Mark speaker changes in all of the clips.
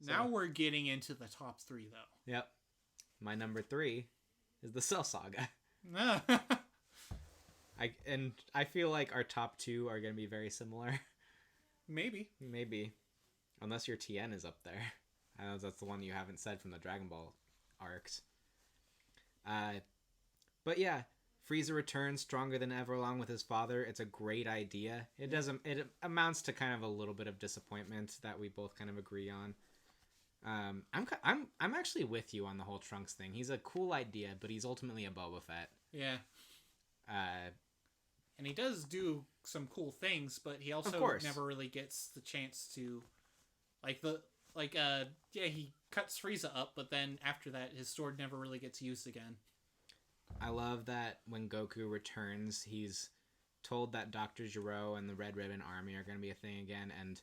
Speaker 1: Now we're getting into the top 3, though.
Speaker 2: Yep. My number 3 is the Cell Saga. I feel like our top 2 are going to be very similar.
Speaker 1: Maybe.
Speaker 2: Unless your TN is up there. I know that's the one you haven't said from the Dragon Ball arcs. But yeah, Frieza returns stronger than ever along with his father. It's a great idea. It amounts to kind of a little bit of disappointment that we both kind of agree on. I'm actually with you on the whole Trunks thing. He's a cool idea, but he's ultimately a Boba Fett.
Speaker 1: Yeah. And he does do some cool things, but he also never really gets the chance to, he cuts Frieza up, but then after that, his sword never really gets used again.
Speaker 2: I love that when Goku returns, he's told that Dr. Gero and the Red Ribbon Army are going to be a thing again, and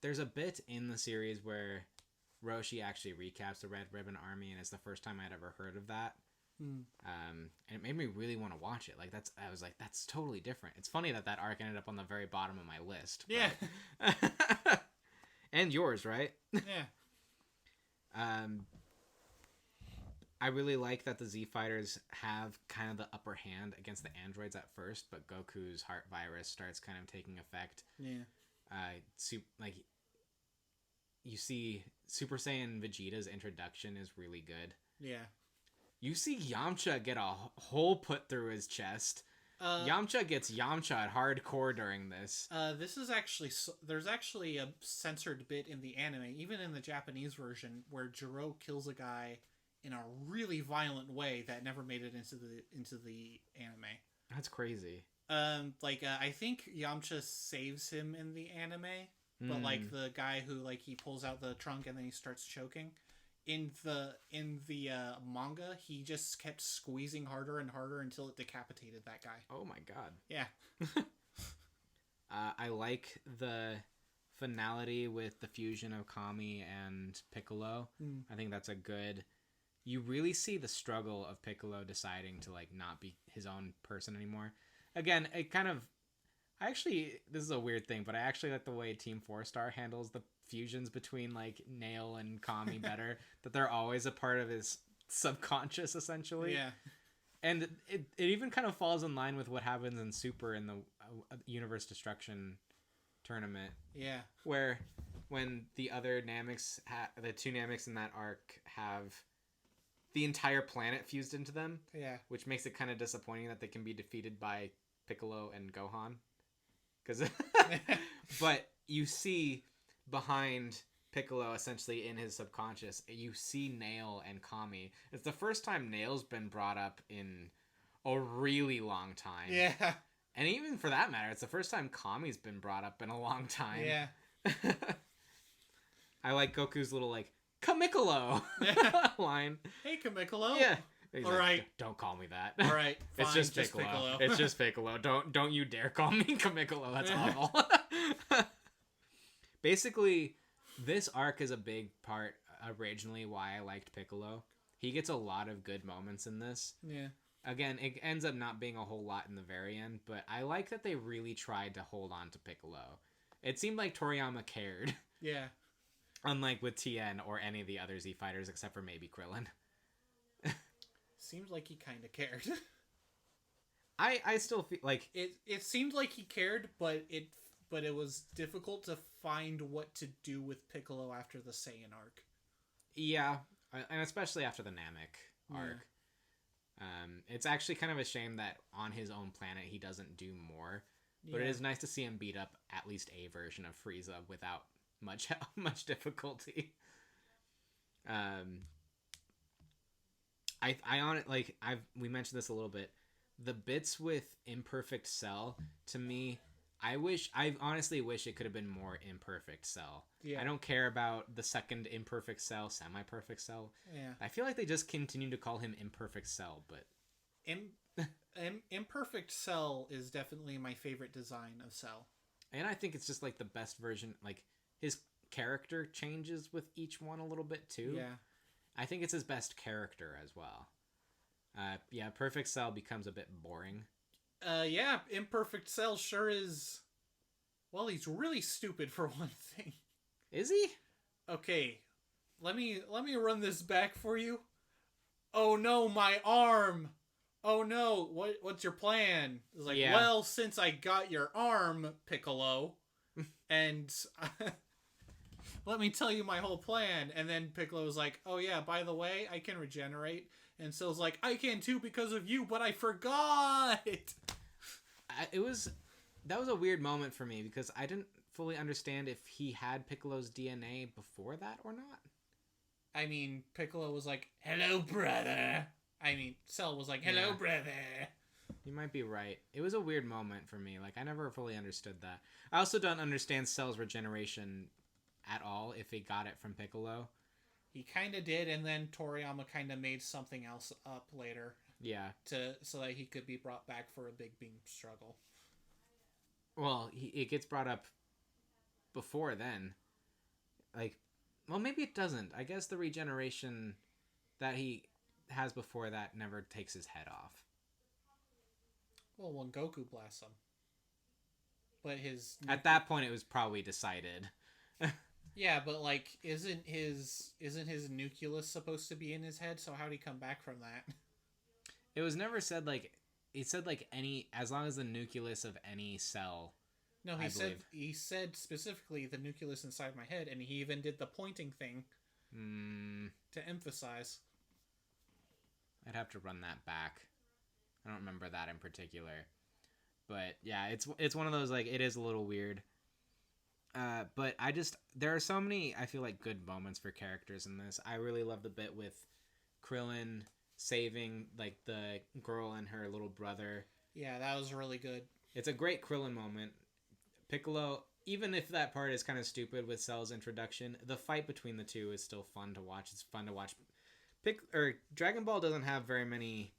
Speaker 2: there's a bit in the series where Roshi actually recaps the Red Ribbon Army, and it's the first time I'd ever heard of that. And it made me really want to watch it. I was like, that's totally different. It's funny that arc ended up on the very bottom of my list.
Speaker 1: Yeah.
Speaker 2: And yours, right?
Speaker 1: Yeah.
Speaker 2: I really like that the Z Fighters have kind of the upper hand against the androids at first, but Goku's heart virus starts kind of taking effect.
Speaker 1: Yeah.
Speaker 2: You see Super Saiyan Vegeta's introduction is really good.
Speaker 1: Yeah.
Speaker 2: You see Yamcha get a hole put through his chest. Yamcha gets Yamcha hardcore during this.
Speaker 1: This is actually... There's actually a censored bit in the anime, even in the Japanese version, where Gero kills a guy in a really violent way that never made it into the anime.
Speaker 2: That's crazy.
Speaker 1: I think Yamcha saves him in the anime, but the guy who he pulls out the trunk and then he starts choking. In the manga, he just kept squeezing harder and harder until it decapitated that guy.
Speaker 2: Oh my god.
Speaker 1: Yeah.
Speaker 2: I like the finality with the fusion of Kami and Piccolo. I think that's a good... You really see the struggle of Piccolo deciding to not be his own person anymore. Again, it kind of... this is a weird thing, but I actually like the way Team 4-Star handles the fusions between Nail and Kami better. That they're always a part of his subconscious, essentially.
Speaker 1: Yeah.
Speaker 2: And it even kind of falls in line with what happens in Super in the Universe Destruction tournament.
Speaker 1: Yeah.
Speaker 2: Where when the other Nameks, the two Nameks in that arc have the entire planet fused into them.
Speaker 1: Yeah.
Speaker 2: Which makes it kind of disappointing that they can be defeated by Piccolo and Gohan. But you see behind Piccolo, essentially in his subconscious, you see Nail and Kami. It's the first time Nail's been brought up in a really long time.
Speaker 1: Yeah.
Speaker 2: And even for that matter, it's the first time Kami's been brought up in a long time.
Speaker 1: Yeah.
Speaker 2: I like Goku's little Kamikolo line.
Speaker 1: Hey, Kamikolo.
Speaker 2: Yeah.
Speaker 1: All right.
Speaker 2: Don't call me that.
Speaker 1: All right. Fine,
Speaker 2: it's just Piccolo. It's just Piccolo. Don't you dare call me Kamikolo. That's awful. Basically, this arc is a big part originally why I liked Piccolo. He gets a lot of good moments in this.
Speaker 1: Yeah.
Speaker 2: Again, it ends up not being a whole lot in the very end, but I like that they really tried to hold on to Piccolo. It seemed like Toriyama cared.
Speaker 1: Yeah.
Speaker 2: Unlike with Tien or any of the other Z Fighters except for maybe Krillin.
Speaker 1: Seems like he kind of cared.
Speaker 2: I still feel like...
Speaker 1: It seemed like he cared, but it was difficult to find what to do with Piccolo after the Saiyan arc.
Speaker 2: Yeah, and especially after the Namek arc. It's actually kind of a shame that on his own planet he doesn't do more. But it is nice to see him beat up at least a version of Frieza without much difficulty. We mentioned this a little bit. The bits with Imperfect Cell, to me, I honestly wish it could have been more Imperfect Cell. Yeah. I don't care about the second Imperfect Cell, Semi-Perfect Cell.
Speaker 1: Yeah.
Speaker 2: I feel like they just continue to call him Imperfect Cell, but...
Speaker 1: Imperfect Cell is definitely my favorite design of Cell.
Speaker 2: And I think it's just the best version. His character changes with each one a little bit too.
Speaker 1: Yeah.
Speaker 2: I think it's his best character as well. Perfect Cell becomes a bit boring.
Speaker 1: Yeah, Imperfect Cell sure is... Well, he's really stupid for one thing.
Speaker 2: Is he?
Speaker 1: okay, let me run this back for you. Oh no, my arm. Oh no, what's your plan? It's like,
Speaker 2: Yeah.
Speaker 1: well, since I got your arm, Piccolo, and let me tell you my whole plan. And then Piccolo was like, oh yeah, by the way, I can regenerate. And Cell's like, I can too because of you, but I forgot.
Speaker 2: That was a weird moment for me because I didn't fully understand if he had Piccolo's DNA before that or not.
Speaker 1: I mean, Piccolo was like, hello, brother. I mean, Cell was like, hello, brother.
Speaker 2: You might be right. It was a weird moment for me. Like, I never fully understood that. I also don't understand Cell's regeneration at all if he got it from Piccolo.
Speaker 1: He kind of did, and then Toriyama kind of made something else up later.
Speaker 2: Yeah.
Speaker 1: So that he could be brought back for a big beam struggle.
Speaker 2: Well, it gets brought up before then. Like, well, maybe it doesn't. I guess the regeneration that he has before that never takes his head off.
Speaker 1: Well, when Goku blasts him. But his...
Speaker 2: At that point, it was probably decided.
Speaker 1: Yeah, but like, isn't his nucleus supposed to be in his head? So how'd he come back from that?
Speaker 2: It was never said like... It said like any... As long as the nucleus of any cell...
Speaker 1: No, he said specifically the nucleus inside my head, and he even did the pointing thing to emphasize.
Speaker 2: I'd have to run that back. I don't remember that in particular. But yeah, it's one of those, like, it is a little weird. But there are so many, I feel like, good moments for characters in this. I really love the bit with Krillin saving, like, the girl and her little brother.
Speaker 1: Yeah, that was really good.
Speaker 2: It's a great Krillin moment. Piccolo, even if that part is kind of stupid with Cell's introduction, the fight between the two is still fun to watch. It's fun to watch. Dragon Ball doesn't have very many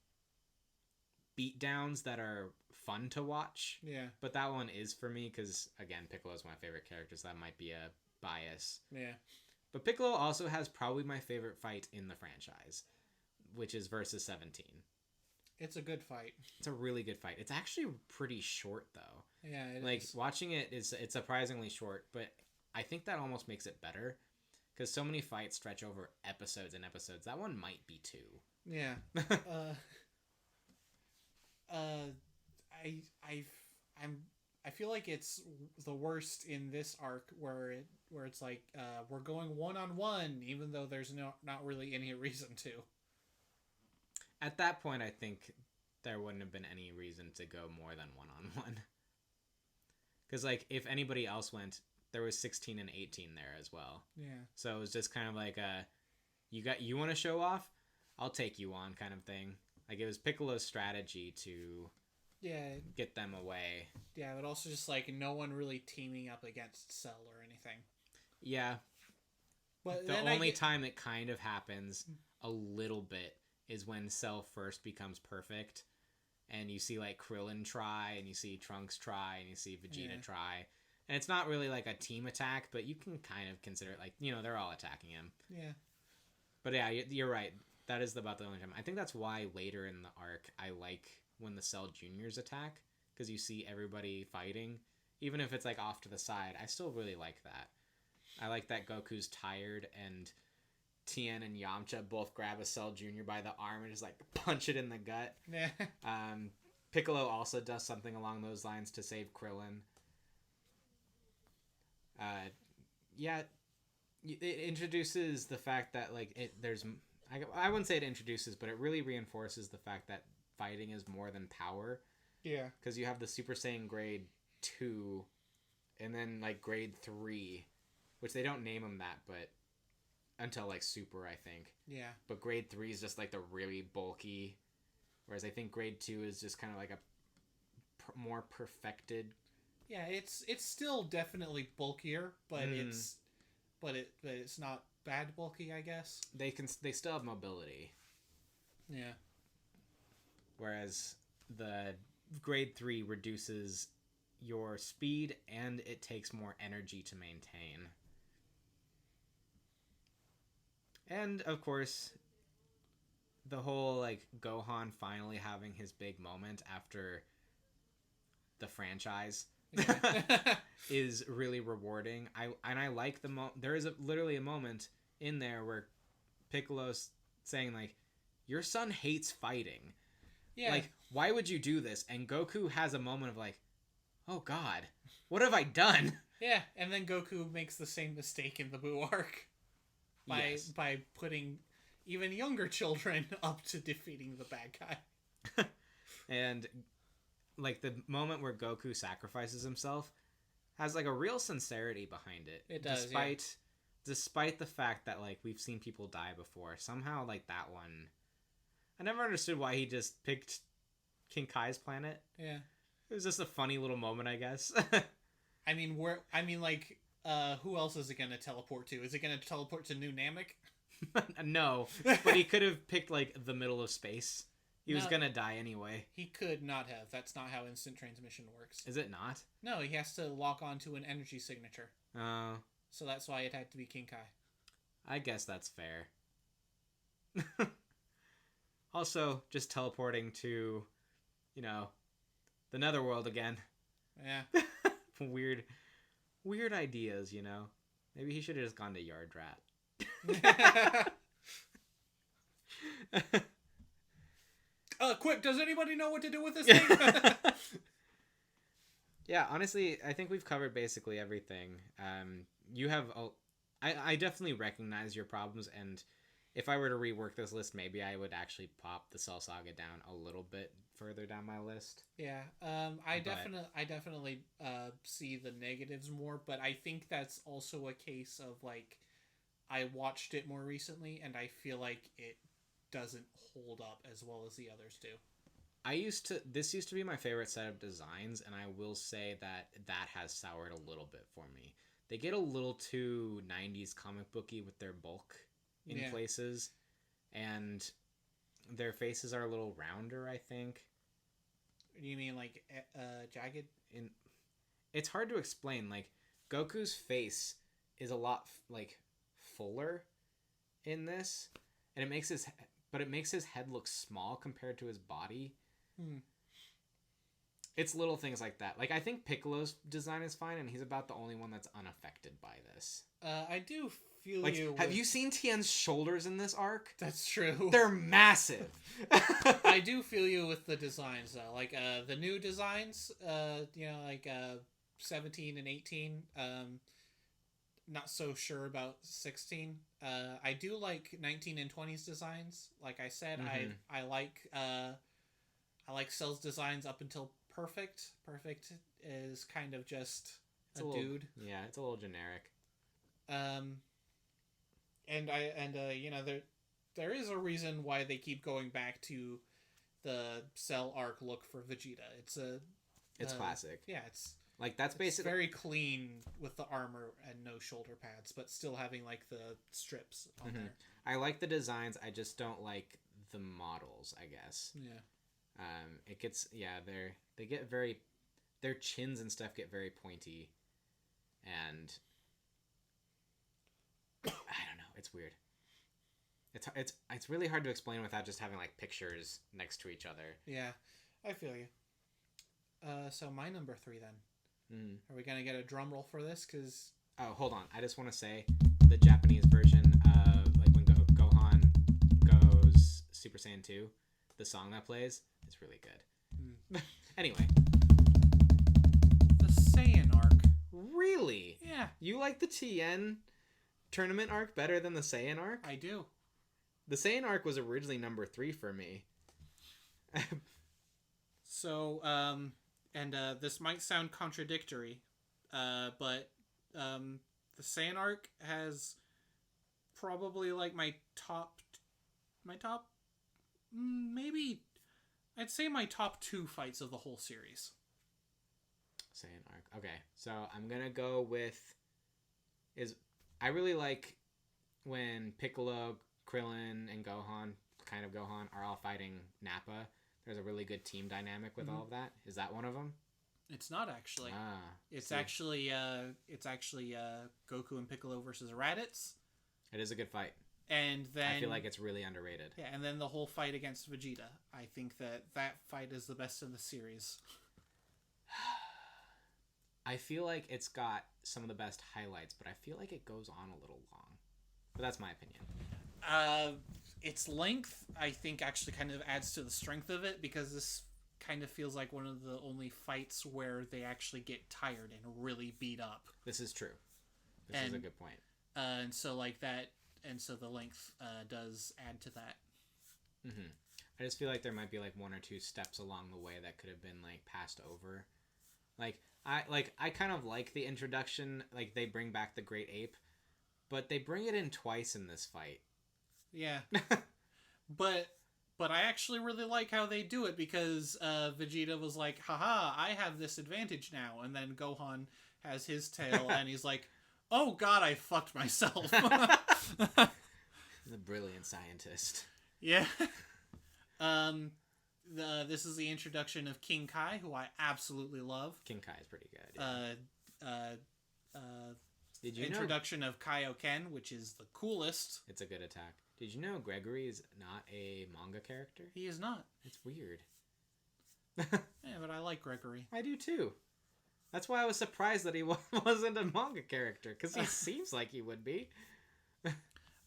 Speaker 2: beatdowns that are fun to watch.
Speaker 1: Yeah.
Speaker 2: But that one is for me because, again, Piccolo is my favorite character, so that might be a bias.
Speaker 1: Yeah.
Speaker 2: But Piccolo also has probably my favorite fight in the franchise, which is versus 17.
Speaker 1: It's a good fight.
Speaker 2: It's a really good fight. It's actually pretty short, though.
Speaker 1: Yeah, it
Speaker 2: like,
Speaker 1: is.
Speaker 2: Watching it's surprisingly short, but I think that almost makes it better. Because so many fights stretch over episodes and episodes. That one might be 2.
Speaker 1: Yeah. I feel like it's the worst in this arc where it's like we're going 1-on-1 even though there's not really any reason to.
Speaker 2: At that point, I think there wouldn't have been any reason to go more than 1-on-1. Because, like, if anybody else went, there was 16 and 18 there as well.
Speaker 1: Yeah.
Speaker 2: So it was just kind of like you want to show off? I'll take you on kind of thing. Like, it was Piccolo's strategy to get them away.
Speaker 1: Yeah, but also just, like, no one really teaming up against Cell or anything.
Speaker 2: Yeah.
Speaker 1: But
Speaker 2: the only time it kind of happens a little bit is when Cell first becomes perfect. And you see, like, Krillin try, and you see Trunks try, and you see Vegeta try. And it's not really, like, a team attack, but you can kind of consider it, like, they're all attacking him.
Speaker 1: Yeah.
Speaker 2: But yeah, you're right. That is about the only time. I think that's why later in the arc, I like when the Cell Juniors attack, because you see everybody fighting. Even if it's, like, off to the side, I still really like that. I like that Goku's tired, and Tien and Yamcha both grab a Cell Junior by the arm and just, like, punch it in the gut.
Speaker 1: Yeah.
Speaker 2: Piccolo also does something along those lines to save Krillin. It introduces the fact that, like, I wouldn't say it introduces, but it really reinforces the fact that fighting is more than power.
Speaker 1: Yeah.
Speaker 2: Because you have the Super Saiyan grade 2 and then, like, grade 3, which they don't name them that, but until, like, Super, I think.
Speaker 1: Yeah.
Speaker 2: But grade 3 is just, like, the really bulky, whereas I think grade 2 is just kind of like a more perfected.
Speaker 1: Yeah, it's still definitely bulkier, but it's not bad bulky, I guess.
Speaker 2: They still have mobility.
Speaker 1: Yeah.
Speaker 2: Whereas the grade 3 reduces your speed and it takes more energy to maintain. And of course, the whole, like, Gohan finally having his big moment after the franchise.
Speaker 1: Yeah.
Speaker 2: is really rewarding. I like there is literally a moment in there where Piccolo's saying like, your son hates fighting.
Speaker 1: Yeah.
Speaker 2: Like, why would you do this? And Goku has a moment of like, oh God, what have I done?
Speaker 1: Yeah, and then Goku makes the same mistake in the Buu arc by putting even younger children up to defeating the bad guy.
Speaker 2: And like the moment where Goku sacrifices himself has like a real sincerity behind it.
Speaker 1: It does,
Speaker 2: despite the fact that like we've seen people die before. Somehow like that one, I never understood why he just picked King Kai's planet.
Speaker 1: Yeah.
Speaker 2: It was just a funny little moment, I guess.
Speaker 1: I mean, who else is it going to teleport to? Is it going to teleport to New Namek?
Speaker 2: No, but he could have picked like the middle of space. He was gonna die anyway.
Speaker 1: He could not have. That's not how instant transmission works.
Speaker 2: Is it not?
Speaker 1: No, he has to lock onto an energy signature.
Speaker 2: Oh.
Speaker 1: So that's why it had to be King Kai.
Speaker 2: I guess that's fair. Also, just teleporting to, the netherworld again.
Speaker 1: Yeah.
Speaker 2: Weird ideas, Maybe he should have just gone to Yard Rat.
Speaker 1: Quick, does anybody know what to do with this thing?
Speaker 2: Yeah, honestly, I think we've covered basically everything. I definitely recognize your problems, and if I were to rework this list, maybe I would actually pop the Cell Saga down a little bit further down my list.
Speaker 1: Yeah, I definitely see the negatives more, but I think that's also a case of like I watched it more recently, and I feel like it doesn't hold up as well as the others do.
Speaker 2: This used to be my favorite set of designs, and I will say that has soured a little bit for me. They get a little too 90s comic booky with their bulk in places, and their faces are a little rounder, I think.
Speaker 1: You mean like jagged?
Speaker 2: It's hard to explain. Like Goku's face is a lot like fuller in this, and it makes his head look small compared to his body. It's little things like that. Like I think Piccolo's design is fine, and he's about the only one that's unaffected by this.
Speaker 1: I do feel
Speaker 2: Have you seen Tien's shoulders in this arc?
Speaker 1: That's true.
Speaker 2: They're massive.
Speaker 1: I do feel you with the designs though. Like the new designs, 17 and 18. Not so sure about 16. I do like 19 and 20's designs. Like I said, I like Cell's designs up until Perfect. Perfect is kind of just a dude.
Speaker 2: Yeah, it's a little generic.
Speaker 1: There is a reason why they keep going back to the Cell arc look for Vegeta. It's
Speaker 2: classic.
Speaker 1: Yeah, it's
Speaker 2: basically
Speaker 1: very clean with the armor and no shoulder pads, but still having like the strips on there.
Speaker 2: I like the designs. I just don't like the models, I guess.
Speaker 1: Yeah.
Speaker 2: They get very, their chins and stuff get very pointy, and I don't know. It's weird. It's really hard to explain without just having like pictures next to each other.
Speaker 1: Yeah, I feel you. So my number 3 then. Are we gonna get a drum roll for this?
Speaker 2: Hold on. I just want to say the Japanese version of like when Gohan goes Super Saiyan 2, the song that plays is really good. Anyway,
Speaker 1: the Saiyan arc.
Speaker 2: Really?
Speaker 1: Yeah.
Speaker 2: You like the Tien tournament arc better than the Saiyan arc?
Speaker 1: I do.
Speaker 2: The Saiyan arc was originally number 3 for me.
Speaker 1: So, this might sound contradictory, but the Saiyan arc has probably like my top, maybe I'd say my top 2 fights of the whole series.
Speaker 2: Saiyan arc. Okay, so I'm gonna go with I really like when Piccolo, Krillin, and Gohan are all fighting Nappa. There's a really good team dynamic with all of that. Is that one of them?
Speaker 1: It's not actually. It's actually Goku and Piccolo versus Raditz.
Speaker 2: It is a good fight.
Speaker 1: And then
Speaker 2: I feel like it's really underrated.
Speaker 1: Yeah, and then the whole fight against Vegeta. I think that fight is the best in the series.
Speaker 2: I feel like it's got some of the best highlights, but I feel like it goes on a little long. But that's my opinion.
Speaker 1: Its length, I think, actually kind of adds to the strength of it, because this kind of feels like one of the only fights where they actually get tired and really beat up.
Speaker 2: This is true. This is a good point.
Speaker 1: And so like that, and so the length does add to that.
Speaker 2: Mm-hmm. I just feel like there might be like one or two steps along the way that could have been like passed over. I kind of like the introduction, like they bring back the Great Ape, but they bring it in twice in this fight.
Speaker 1: Yeah. but I actually really like how they do it, because Vegeta was like, haha, I have this advantage now, and then Gohan has his tail and he's like, oh god, I fucked myself.
Speaker 2: The brilliant scientist.
Speaker 1: Yeah. This is the introduction of King Kai, who I absolutely love.
Speaker 2: King Kai is pretty good. Yeah. Did you
Speaker 1: introduction of Kaioken, which is the coolest.
Speaker 2: It's a good attack. Did you know Gregory is not a manga character?
Speaker 1: He is not.
Speaker 2: It's weird.
Speaker 1: Yeah, but I like Gregory.
Speaker 2: I do too. That's why I was surprised that he wasn't a manga character, because he seems like he would be.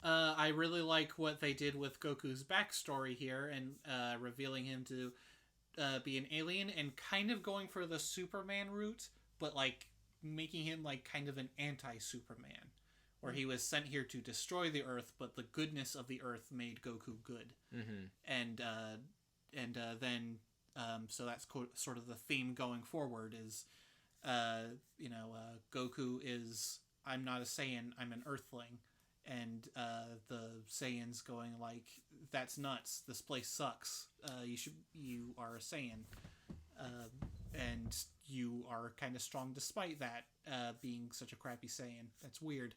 Speaker 1: I really like what they did with Goku's backstory here, and revealing him to be an alien, and kind of going for the Superman route, but like making him like kind of an anti-Superman, where he was sent here to destroy the Earth, but the goodness of the Earth made Goku good. Mm-hmm. And then so that's sort of the theme going forward is, Goku is, I'm not a Saiyan, I'm an Earthling. And the Saiyans going like, that's nuts, this place sucks, you are a Saiyan, and you are kind of strong despite that, being such a crappy Saiyan. That's weird.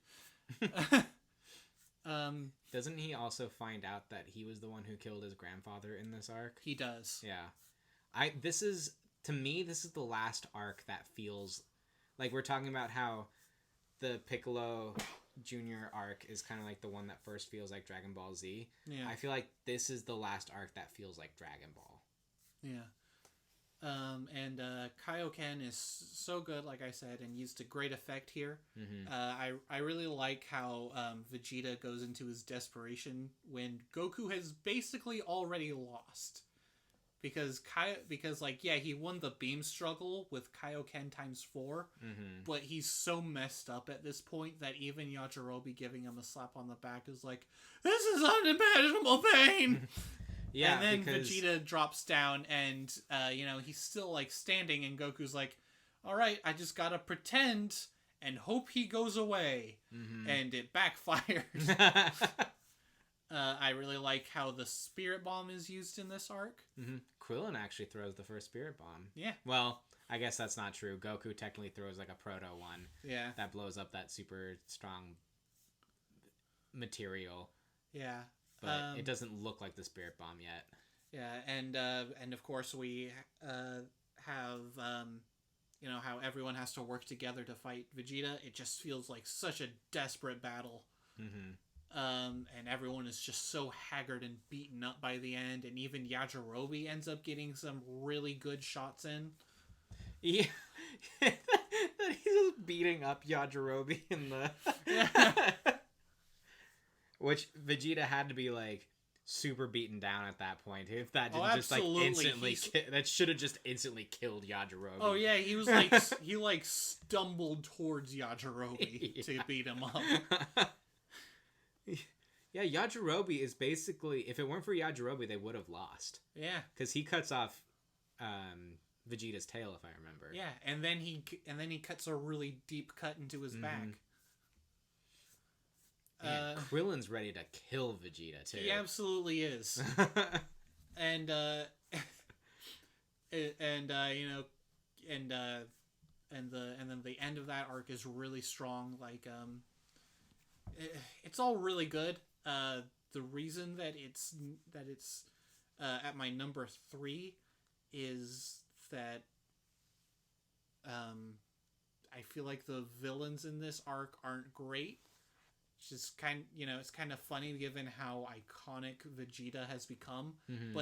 Speaker 2: Doesn't he also find out that he was the one who killed his grandfather in this arc?
Speaker 1: He does.
Speaker 2: Yeah. This is the last arc that feels like, we're talking about how the Piccolo Junior arc is kind of like the one that first feels like Dragon Ball Z. Yeah. I feel like this is the last arc that feels like Dragon Ball.
Speaker 1: Yeah. And Kaioken is so good, like I said, and used to great effect here. Mm-hmm. I really like how Vegeta goes into his desperation when Goku has basically already lost. Because he won the beam struggle with Kaioken times 4, mm-hmm. but he's so messed up at this point that even Yajirobe giving him a slap on the back is like, this is unimaginable pain! Yeah, and then Vegeta drops down and, he's still, like, standing, and Goku's like, alright, I just gotta pretend and hope he goes away. Mm-hmm. And it backfires. I really like how the Spirit Bomb is used in this arc.
Speaker 2: Mm-hmm. Krillin actually throws the first Spirit Bomb.
Speaker 1: Yeah.
Speaker 2: Well, I guess that's not true. Goku technically throws like a proto one.
Speaker 1: Yeah.
Speaker 2: That blows up that super strong material.
Speaker 1: Yeah.
Speaker 2: But it doesn't look like the Spirit Bomb yet.
Speaker 1: Yeah, and of course we have how everyone has to work together to fight Vegeta. It just feels like such a desperate battle. Mm-hmm. And everyone is just so haggard and beaten up by the end, and even Yajirobe ends up getting some really good shots in.
Speaker 2: Yeah. He's just beating up Yajirobe in the... Which Vegeta had to be, like, super beaten down at that point. If that didn't just, like, instantly... that should have just instantly killed Yajirobe.
Speaker 1: Oh, yeah, he was, like... he, stumbled towards Yajirobe to beat him up.
Speaker 2: Yeah, Yajirobe is basically... If it weren't for Yajirobe, they would have lost.
Speaker 1: Yeah.
Speaker 2: Because he cuts off Vegeta's tail, if I remember.
Speaker 1: Yeah, and then he cuts a really deep cut into his back.
Speaker 2: And Krillin's ready to kill Vegeta too.
Speaker 1: He absolutely is. and then the end of that arc is really strong. Like it's all really good. The reason that it's at my number 3 is that I feel like the villains in this arc aren't great. It's just it's kind of funny given how iconic Vegeta has become. Mm-hmm.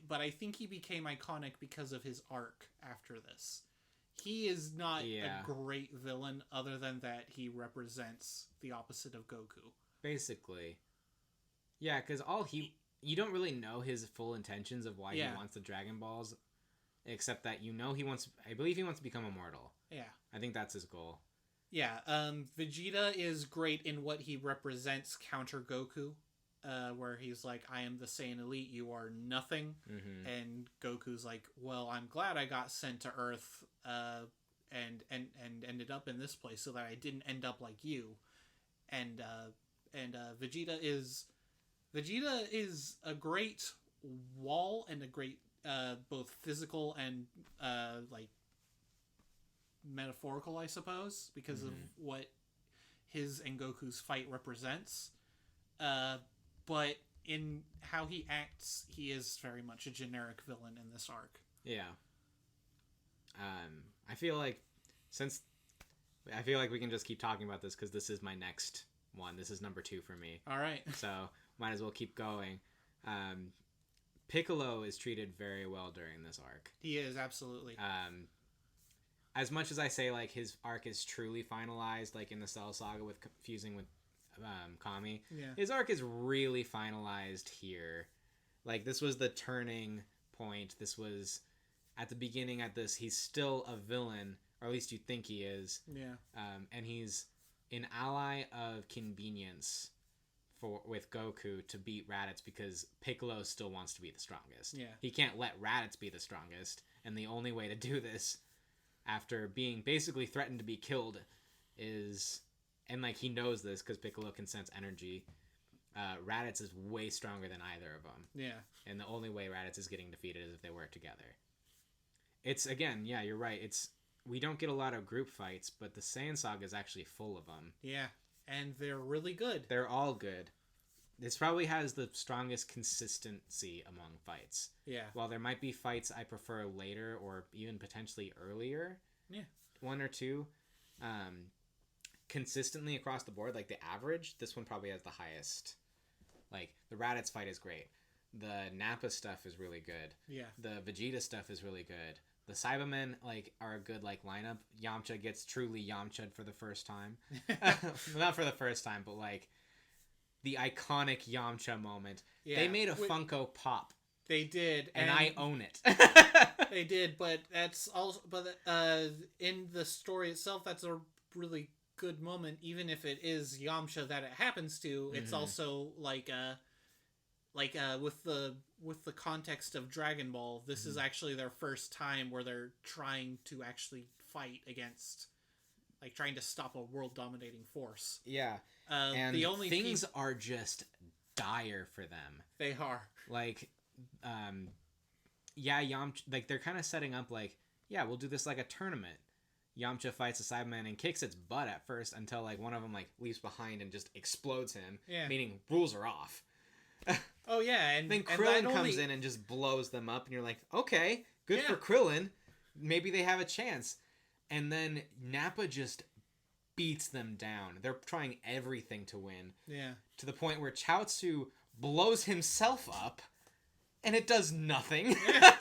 Speaker 1: But I think he became iconic because of his arc after this. he is not
Speaker 2: Yeah.
Speaker 1: a great villain, other than that he represents the opposite of Goku.
Speaker 2: Basically. Yeah, because you don't really know his full intentions of why he wants the Dragon Balls, except that I believe he wants to become immortal.
Speaker 1: Yeah.
Speaker 2: I think that's his goal.
Speaker 1: Yeah, Vegeta is great in what he represents counter Goku, where he's like, I am the Saiyan Elite, you are nothing.
Speaker 2: Mm-hmm.
Speaker 1: And Goku's like, well, I'm glad I got sent to Earth, and ended up in this place so that I didn't end up like you. And Vegeta is a great wall and a great both physical and like metaphorical, I suppose, because of what his and Goku's fight represents. But in how he acts, he is very much a generic villain in this arc.
Speaker 2: Yeah. I feel like we can just keep talking about this because this is my next one. This is number 2 for me.
Speaker 1: All right.
Speaker 2: So might as well keep going. Piccolo is treated very well during this arc.
Speaker 1: He is, absolutely.
Speaker 2: As much as I say, like, his arc is truly finalized, like in the Cell Saga with fusing with Kami, his arc is really finalized here. Like, this was the turning point. This was, at the beginning at this, he's still a villain, or at least you think he is.
Speaker 1: Yeah.
Speaker 2: And he's an ally of convenience with Goku to beat Raditz because Piccolo still wants to be the strongest.
Speaker 1: Yeah.
Speaker 2: He can't let Raditz be the strongest, and the only way to do this, after being basically threatened to be killed, is, and like he knows this because Piccolo can sense energy, Raditz is way stronger than either of them.
Speaker 1: Yeah.
Speaker 2: And the only way Raditz is getting defeated is if they work together. It's, again, yeah, you're right. We don't get a lot of group fights, but the Saiyan Saga is actually full of them.
Speaker 1: Yeah, and they're really good.
Speaker 2: They're all good. This probably has the strongest consistency among fights.
Speaker 1: Yeah.
Speaker 2: While there might be fights I prefer later or even potentially earlier, one or two, consistently across the board, like the average, this one probably has the highest. Like, the Raditz fight is great. The Nappa stuff is really good.
Speaker 1: Yeah.
Speaker 2: The Vegeta stuff is really good. The Cybermen, like, are a good, like, lineup. Yamcha gets truly Yamcha'd for the first time. Not for the first time, but, like, the iconic Yamcha moment. Yeah. They made a Funko Pop.
Speaker 1: They did.
Speaker 2: And I own it.
Speaker 1: They did, but that's also... But in the story itself, that's a really good moment. Even if it is Yamcha that it happens to, it's also, like with the context of Dragon Ball, this is actually their first time where they're trying to actually fight against, like, trying to stop a world dominating force.
Speaker 2: Yeah. And the only things are just dire for them.
Speaker 1: They are.
Speaker 2: Like, Yamcha, like, they're kind of setting up, like, yeah, we'll do this like a tournament. Yamcha fights a Cyberman and kicks its butt at first until, like, one of them, like, leaves behind and just explodes him. Yeah. Meaning rules are off.
Speaker 1: Oh, yeah. And
Speaker 2: then Krillin comes in and just blows them up, and you're like, okay, good for Krillin. Maybe they have a chance. And then Nappa just beats them down. They're trying everything to win. Yeah. To the point where Chaozu blows himself up, and it does nothing. Yeah.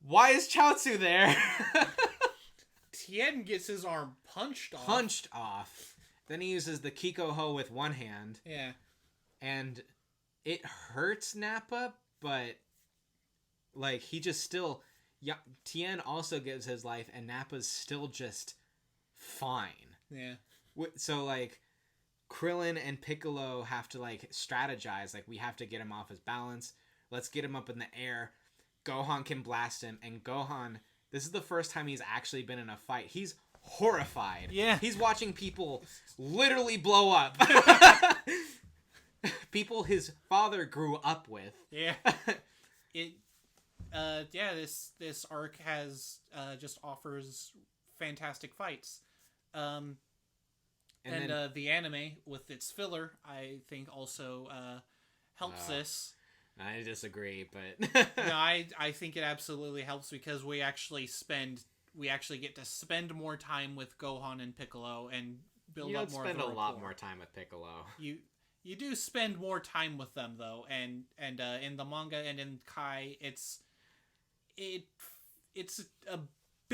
Speaker 2: Why is Chaozu there?
Speaker 1: Tien gets his arm punched off.
Speaker 2: Then he uses the Kiko-Ho with one hand.
Speaker 1: Yeah.
Speaker 2: And it hurts Nappa, but, like, he just still... Tien also gives his life, and Nappa's still just fine. Yeah. So, like, Krillin and Piccolo have to, like, strategize. Like, we have to get him off his balance. Let's get him up in the air. Gohan can blast him, and Gohan... This is the first time he's actually been in a fight. He's horrified. Yeah. He's watching people literally blow up. People his father grew up with. Yeah.
Speaker 1: This arc has just offers fantastic fights. And the anime with its filler, I think, also helps this.
Speaker 2: I disagree, but
Speaker 1: no, I think it absolutely helps because we actually get to spend more time with Gohan and Piccolo and build up more. You don't
Speaker 2: spend a lot more time with Piccolo.
Speaker 1: You do spend more time with them though, and in the manga and in Kai, it's a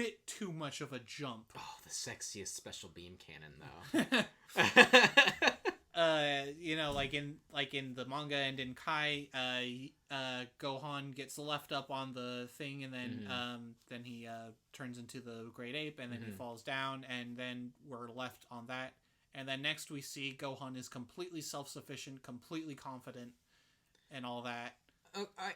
Speaker 1: bit too much of a jump.
Speaker 2: Oh, the sexiest special beam cannon, though.
Speaker 1: Like in the manga and in Kai, Gohan gets left up on the thing, and then he turns into the Great Ape, and then he falls down, and then we're left on that. And then next we see Gohan is completely self-sufficient, completely confident, and all that.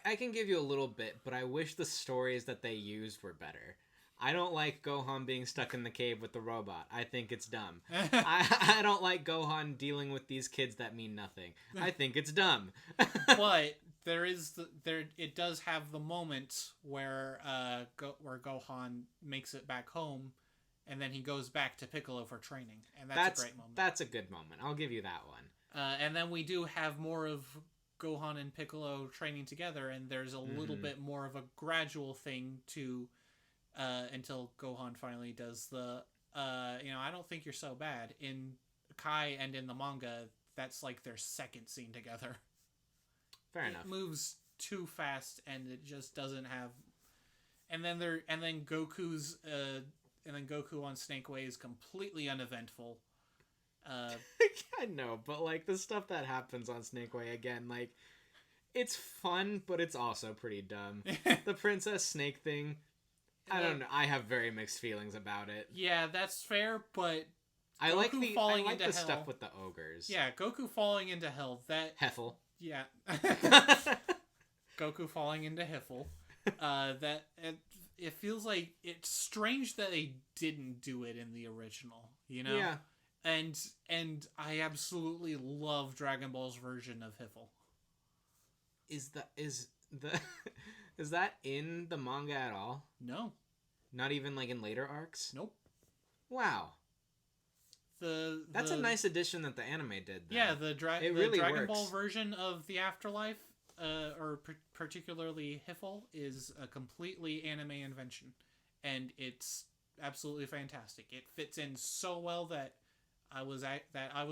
Speaker 2: I can give you a little bit, but I wish the stories that they used were better. I don't like Gohan being stuck in the cave with the robot. I think it's dumb. I don't like Gohan dealing with these kids that mean nothing. I think it's dumb.
Speaker 1: But it does have the moment where Gohan makes it back home, and then he goes back to Piccolo for training, and that's a great moment.
Speaker 2: That's a good moment. I'll give you that one.
Speaker 1: And then we do have more of Gohan and Piccolo training together, and there's a little bit more of a gradual thing to until Gohan finally does the I don't think you're so bad. In Kai and in the manga, that's like their second scene together.
Speaker 2: Fair enough.
Speaker 1: It moves too fast, and it just doesn't have. And then Goku on Snake Way is completely uneventful.
Speaker 2: I know, but like the stuff that happens on Snake Way again, like it's fun, but it's also pretty dumb. The Princess Snake thing, I don't know. I have very mixed feelings about it.
Speaker 1: Yeah, that's fair, but
Speaker 2: I like the stuff with the ogres.
Speaker 1: Yeah, Goku falling into hell. That
Speaker 2: Heffel.
Speaker 1: Yeah. Goku falling into Heffel. It feels like it's strange that they didn't do it in the original, you know?
Speaker 2: Yeah.
Speaker 1: And I absolutely love Dragon Ball's version of Heffel.
Speaker 2: Is that in the manga at all?
Speaker 1: No.
Speaker 2: Not even like in later arcs?
Speaker 1: Nope.
Speaker 2: Wow. That's a nice addition that the anime did, though.
Speaker 1: Yeah, the Dragon
Speaker 2: works.
Speaker 1: Ball version of the Afterlife, or particularly Heffel, is a completely anime invention, and it's absolutely fantastic. It fits in so well that I was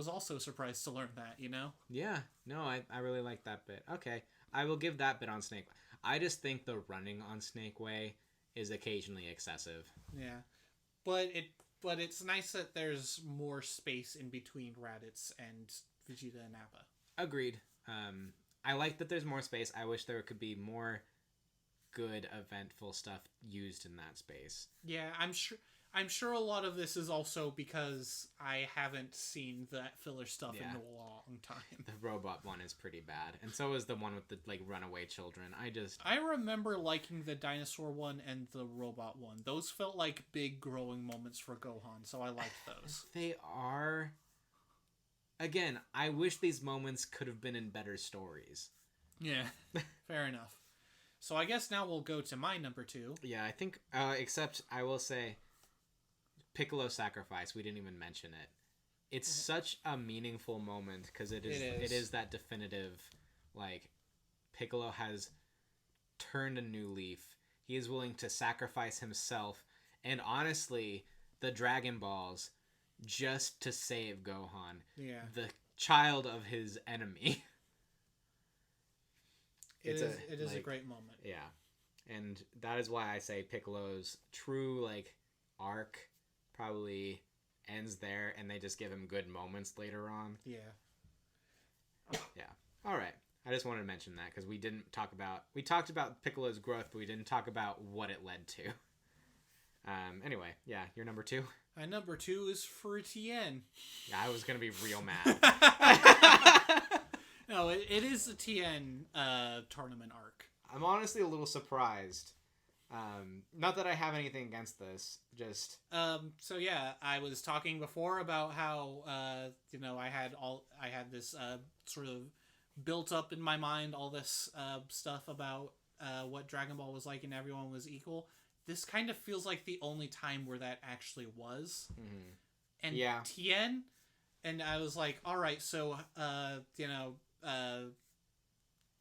Speaker 1: also surprised to learn that, you know?
Speaker 2: Yeah. No, I really like that bit. Okay. I will give that bit on Snake Way. I just think the running on Snake Way is occasionally excessive.
Speaker 1: Yeah. But it's nice that there's more space in between Raditz and Vegeta and Nappa.
Speaker 2: Agreed. I like that there's more space. I wish there could be more good, eventful stuff used in that space.
Speaker 1: Yeah, I'm sure a lot of this is also because I haven't seen that filler stuff in a long time.
Speaker 2: The robot one is pretty bad, and so is the one with the like runaway children. I
Speaker 1: remember liking the dinosaur one and the robot one. Those felt like big growing moments for Gohan, so I liked those.
Speaker 2: They are. Again, I wish these moments could have been in better stories.
Speaker 1: Yeah, fair enough. So I guess now we'll go to my number 2.
Speaker 2: Yeah, I think, except I will say, Piccolo Sacrifice, we didn't even mention it. It's such a meaningful moment, because it is that definitive, like, Piccolo has turned a new leaf. He is willing to sacrifice himself, and honestly, the Dragon Balls, just to save Gohan.
Speaker 1: Yeah.
Speaker 2: The child of his enemy.
Speaker 1: It is a great moment.
Speaker 2: Yeah. And that is why I say Piccolo's true, like, arc probably ends there, and they just give him good moments later on.
Speaker 1: Yeah.
Speaker 2: Yeah. All right. I just wanted to mention that, because we talked about Piccolo's growth, but we didn't talk about what it led to. Anyway, yeah, your number 2?
Speaker 1: My number 2 is for Tien.
Speaker 2: Yeah, I was going to be real mad.
Speaker 1: No, it is the Tien tournament arc.
Speaker 2: I'm honestly a little surprised. Not that I have anything against this, just...
Speaker 1: So yeah, I was talking before about how, I had this sort of built up in my mind, all this stuff about what Dragon Ball was like and everyone was equal. This kind of feels like the only time where that actually was. Mm-hmm. And yeah. Tien, and I was like, all right, so,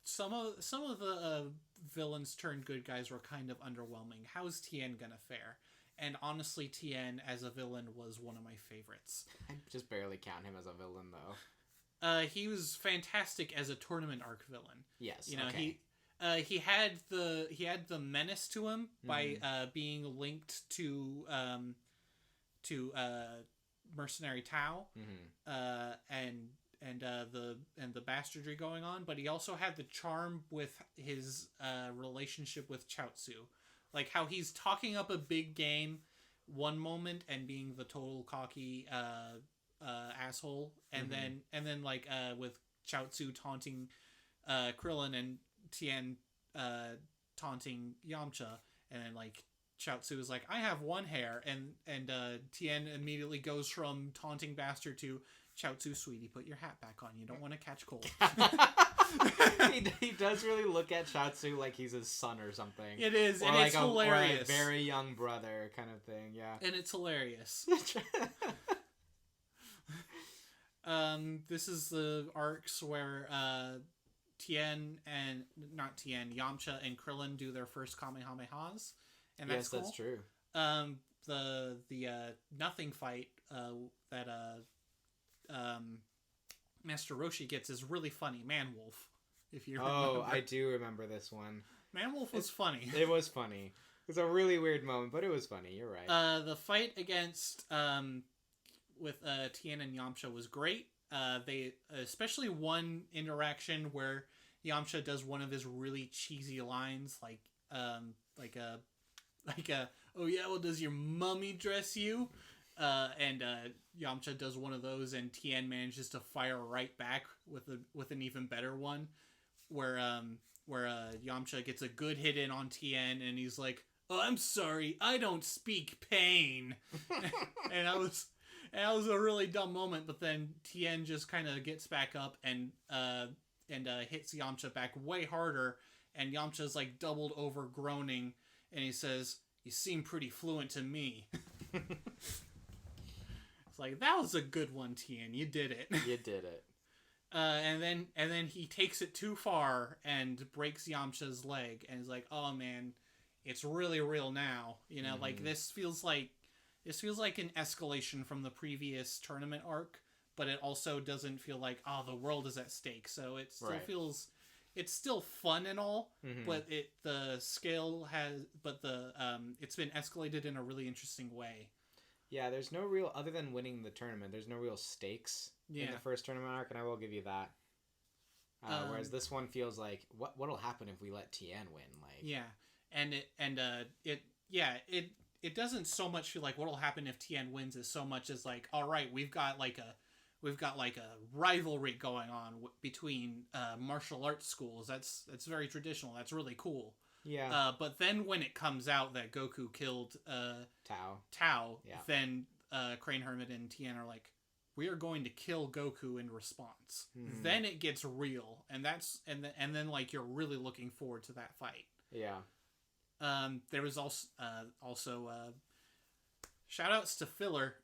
Speaker 1: some of the villains turned good guys were kind of underwhelming. How's Tien gonna fare? And honestly, Tien as a villain was one of my favorites.
Speaker 2: I just barely count him as a villain, though.
Speaker 1: He was fantastic as a tournament arc villain.
Speaker 2: Yes,
Speaker 1: okay. He had the menace to him by being linked to mercenary Tao, and the bastardry going on, but he also had the charm with his relationship with Chaozu, like how he's talking up a big game one moment and being the total cocky asshole, and then like with Chaozu taunting Krillin and Tien taunting Yamcha, and then like Chaozu is like, I have one hair, and Tien immediately goes from taunting bastard to, Chaozu, sweetie, put your hat back on, you don't want to catch cold.
Speaker 2: he does really look at Chaozu like he's his son or something.
Speaker 1: It is,
Speaker 2: or
Speaker 1: and
Speaker 2: like
Speaker 1: it's hilarious.
Speaker 2: Or a very young brother kind of thing, yeah.
Speaker 1: And it's hilarious. This is the arcs where Yamcha and Krillin do their first Kamehamehas, and that's cool.
Speaker 2: That's true.
Speaker 1: The nothing fight that Master Roshi gets is really funny. Man Wolf, if you remember.
Speaker 2: Oh, I do remember this one.
Speaker 1: Man Wolf was funny.
Speaker 2: It was funny. It was a really weird moment, but it was funny. You're right.
Speaker 1: The fight against with Tien and Yamcha was great. They especially one interaction where Yamcha does one of his really cheesy lines, like oh yeah, well, does your mummy dress you? And Yamcha does one of those, and Tien manages to fire right back with an even better one, where Yamcha gets a good hit in on Tien, and he's like, "Oh, I'm sorry, I don't speak pain," and that was a really dumb moment. But then Tien just kind of gets back up and hits Yamcha back way harder, and Yamcha's like doubled over groaning, and he says, "You seem pretty fluent to me." It's like, that was a good one, Tien. You did it.
Speaker 2: You did it.
Speaker 1: And then he takes it too far and breaks Yamcha's leg, and he's like, "Oh man, it's really real now." You know, like this feels like an escalation from the previous tournament arc, but it also doesn't feel like, oh, the world is at stake. So it still feels, it's still fun and all, but it's been escalated in a really interesting way.
Speaker 2: Yeah, there's no real, other than winning the tournament, there's no real stakes in the first tournament arc, and I will give you that. Whereas this one feels like, what'll happen if we let Tien win? Like,
Speaker 1: it doesn't so much feel like what'll happen if Tien wins as so much as like, all right, we've got like a rivalry going on between martial arts schools. That's very traditional. That's really cool.
Speaker 2: Yeah.
Speaker 1: But then when it comes out that Goku killed Tao, then Crane Hermit and Tien are like, we are going to kill Goku in response. Then it gets real, and then like you're really looking forward to that fight.
Speaker 2: Yeah.
Speaker 1: There was also shout outs to filler.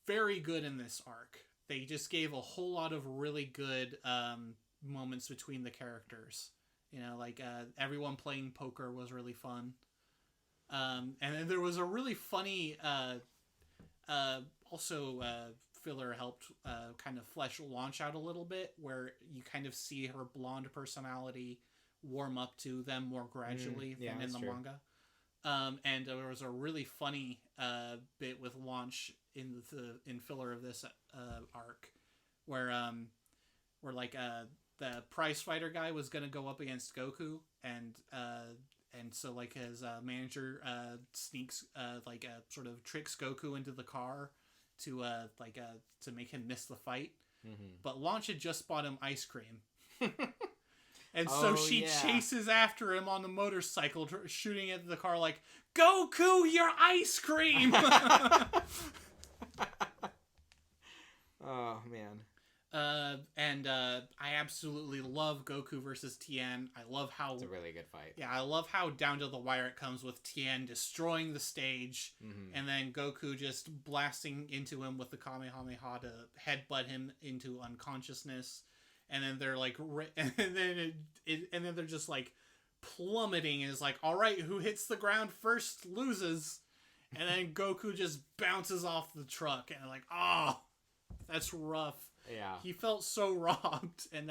Speaker 1: Very good in this arc. They just gave a whole lot of really good moments between the characters. You know, like everyone playing poker was really fun. And then there was a really funny filler helped kind of flesh Launch out a little bit, where you kind of see her blonde personality warm up to them more gradually than in the manga. And there was a really funny bit with Launch in filler of this arc, where like the prize fighter guy was gonna go up against Goku, and so like his manager sneaks sort of tricks Goku into the car to make him miss the fight, but Launch had just bought him ice cream. And so she chases after him on the motorcycle, shooting at the car like, "Goku, your ice cream!"
Speaker 2: Oh, man.
Speaker 1: I absolutely love Goku versus Tien. I love how...
Speaker 2: It's a really good fight.
Speaker 1: Yeah, I love how down to the wire it comes with Tien destroying the stage, and then Goku just blasting into him with the Kamehameha to headbutt him into unconsciousness. And then they're like, and then they're just like plummeting. And it's like, all right, who hits the ground first loses. And then Goku just bounces off the truck, and like, oh, that's rough.
Speaker 2: Yeah,
Speaker 1: he felt so robbed, in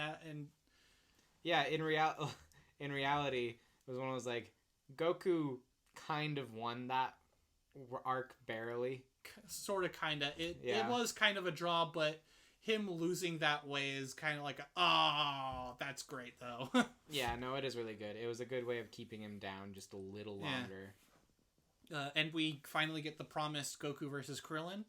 Speaker 2: in reality, it was one of those, like, Goku kind of won that arc barely.
Speaker 1: Sort of, kind of. It was kind of a draw, but him losing that way is kind of like, that's great, though.
Speaker 2: Yeah, no, it is really good. It was a good way of keeping him down just a little longer.
Speaker 1: And we finally get the promised Goku versus Krillin.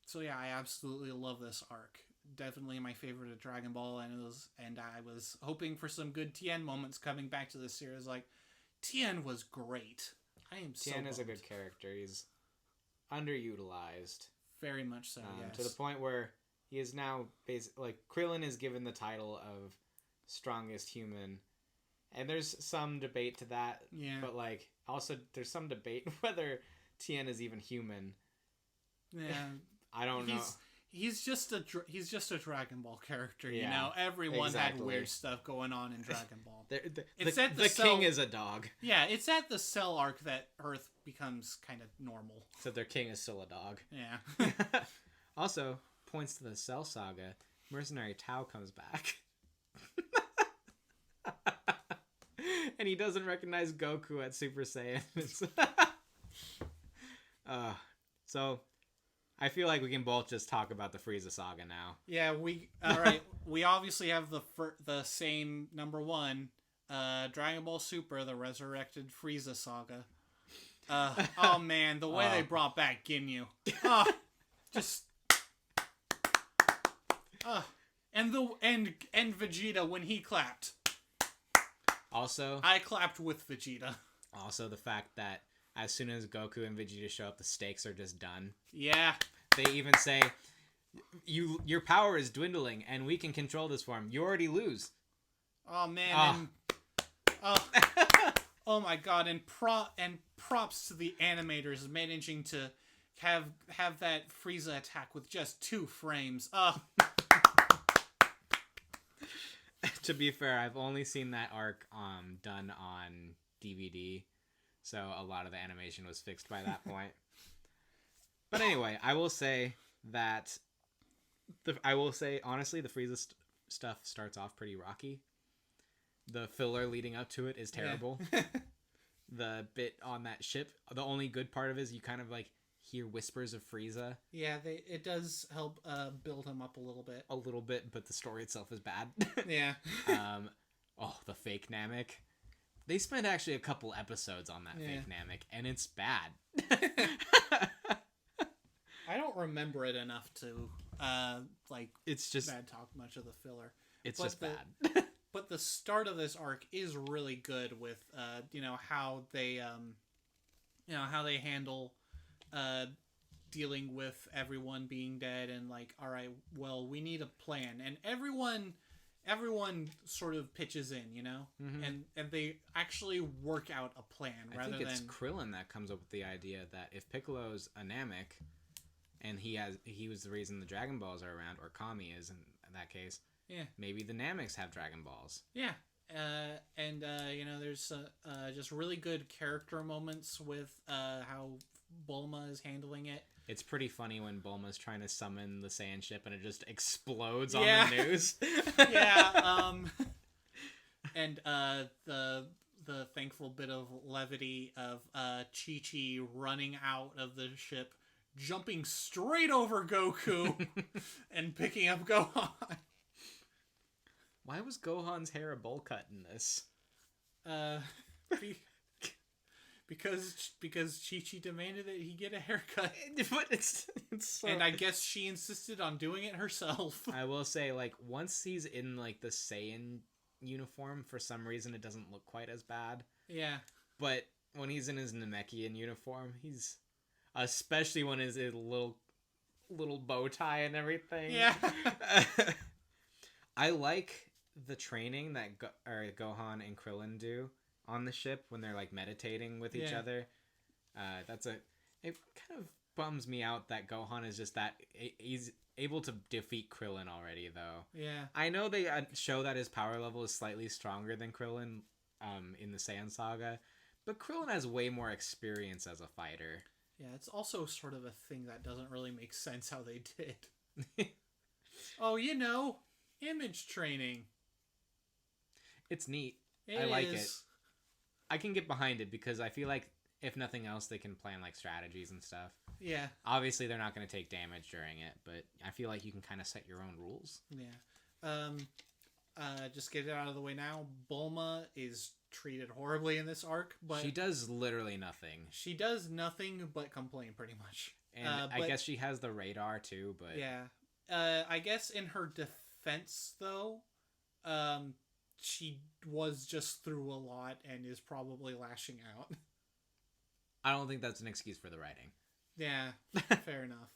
Speaker 1: So yeah, I absolutely love this arc. Definitely my favorite of Dragon Ball, and I was hoping for some good Tien moments coming back to this series. Like, Tien was great.
Speaker 2: Tien is a good character. He's underutilized.
Speaker 1: Very much so, yes.
Speaker 2: To the point where he is now basically, like, Krillin is given the title of strongest human, and there's some debate to that.
Speaker 1: Yeah.
Speaker 2: But, like, also there's some debate whether Tien is even human.
Speaker 1: Yeah.
Speaker 2: I don't know.
Speaker 1: He's just a Dragon Ball character, you know. Everyone had weird stuff going on in Dragon Ball.
Speaker 2: The king is a dog.
Speaker 1: Yeah, it's at the Cell arc that Earth becomes kind of normal.
Speaker 2: So their king is still a dog.
Speaker 1: Yeah.
Speaker 2: Also, points to the Cell Saga. Mercenary Tao comes back. And he doesn't recognize Goku at Super Saiyan. So I feel like we can both just talk about the Frieza saga now.
Speaker 1: Yeah, all right. We obviously have the same number one, Dragon Ball Super, the Resurrected Frieza saga. Oh man, the way they brought back Ginyu. And Vegeta when he clapped.
Speaker 2: Also,
Speaker 1: I clapped with Vegeta.
Speaker 2: Also, the fact that as soon as Goku and Vegeta show up, the stakes are just done.
Speaker 1: Yeah.
Speaker 2: They even say, your power is dwindling, and we can control this form. You already lose.
Speaker 1: Oh, man. Oh, my God. And props to the animators managing to have that Frieza attack with just 2 frames.
Speaker 2: To be fair, I've only seen that arc done on DVD. So a lot of the animation was fixed by that point. But anyway, I will say honestly, the Frieza stuff starts off pretty rocky. The filler leading up to it is terrible. Yeah. The bit on that ship, the only good part of it is you kind of like hear whispers of Frieza.
Speaker 1: Yeah, it does help build him up a little bit.
Speaker 2: A little bit, but the story itself is bad.
Speaker 1: Yeah.
Speaker 2: The fake Namek. They spent actually a couple episodes on that fake Namek, and it's bad.
Speaker 1: I don't remember it enough to
Speaker 2: it's just
Speaker 1: bad talk much of the filler.
Speaker 2: It's just bad.
Speaker 1: But the start of this arc is really good with how they handle dealing with everyone being dead, and like, all right, well, we need a plan, and everyone sort of pitches in, and they actually work out a plan.
Speaker 2: I think it's Krillin that comes up with the idea that if Piccolo's a Namek, and he was the reason the Dragon Balls are around, or Kami is in that case.
Speaker 1: Yeah.
Speaker 2: Maybe the Nameks have Dragon Balls.
Speaker 1: Yeah. There's just really good character moments with how Bulma is handling it.
Speaker 2: It's pretty funny when Bulma's trying to summon the Saiyan ship and it just explodes on the news.
Speaker 1: Yeah. And the thankful bit of levity of Chi-Chi running out of the ship, jumping straight over Goku and picking up Gohan.
Speaker 2: Why was Gohan's hair a bowl cut in this?
Speaker 1: Because Chi-Chi demanded that he get a haircut.
Speaker 2: But it's so...
Speaker 1: And I guess she insisted on doing it herself.
Speaker 2: I will say, like, once he's in, like, the Saiyan uniform, for some reason it doesn't look quite as bad.
Speaker 1: Yeah.
Speaker 2: But when he's in his Namekian uniform, he's... Especially when he's in a little bow tie and everything.
Speaker 1: Yeah.
Speaker 2: I like the training that Gohan and Krillin do on the ship when they're like meditating with each other. It kind of bums me out that Gohan is just that he's able to defeat Krillin already, though.
Speaker 1: Yeah.
Speaker 2: I know they show that his power level is slightly stronger than Krillin in the Saiyan saga, but Krillin has way more experience as a fighter. Yeah,
Speaker 1: it's also sort of a thing that doesn't really make sense how they did. Oh, image training.
Speaker 2: It's neat. I like it. I can get behind it because I feel like if nothing else, they can plan like strategies and stuff.
Speaker 1: Yeah.
Speaker 2: Obviously, they're not going to take damage during it, but I feel like you can kind of set your own rules.
Speaker 1: Yeah. Just get it out of the way now. Bulma is treated horribly in this arc, but
Speaker 2: she does literally nothing.
Speaker 1: She does nothing but complain, pretty much.
Speaker 2: And I guess she has the radar too, but
Speaker 1: yeah. I guess in her defense, though, she was just through a lot and is probably lashing out.
Speaker 2: I don't think that's an excuse for the writing.
Speaker 1: Yeah, fair enough.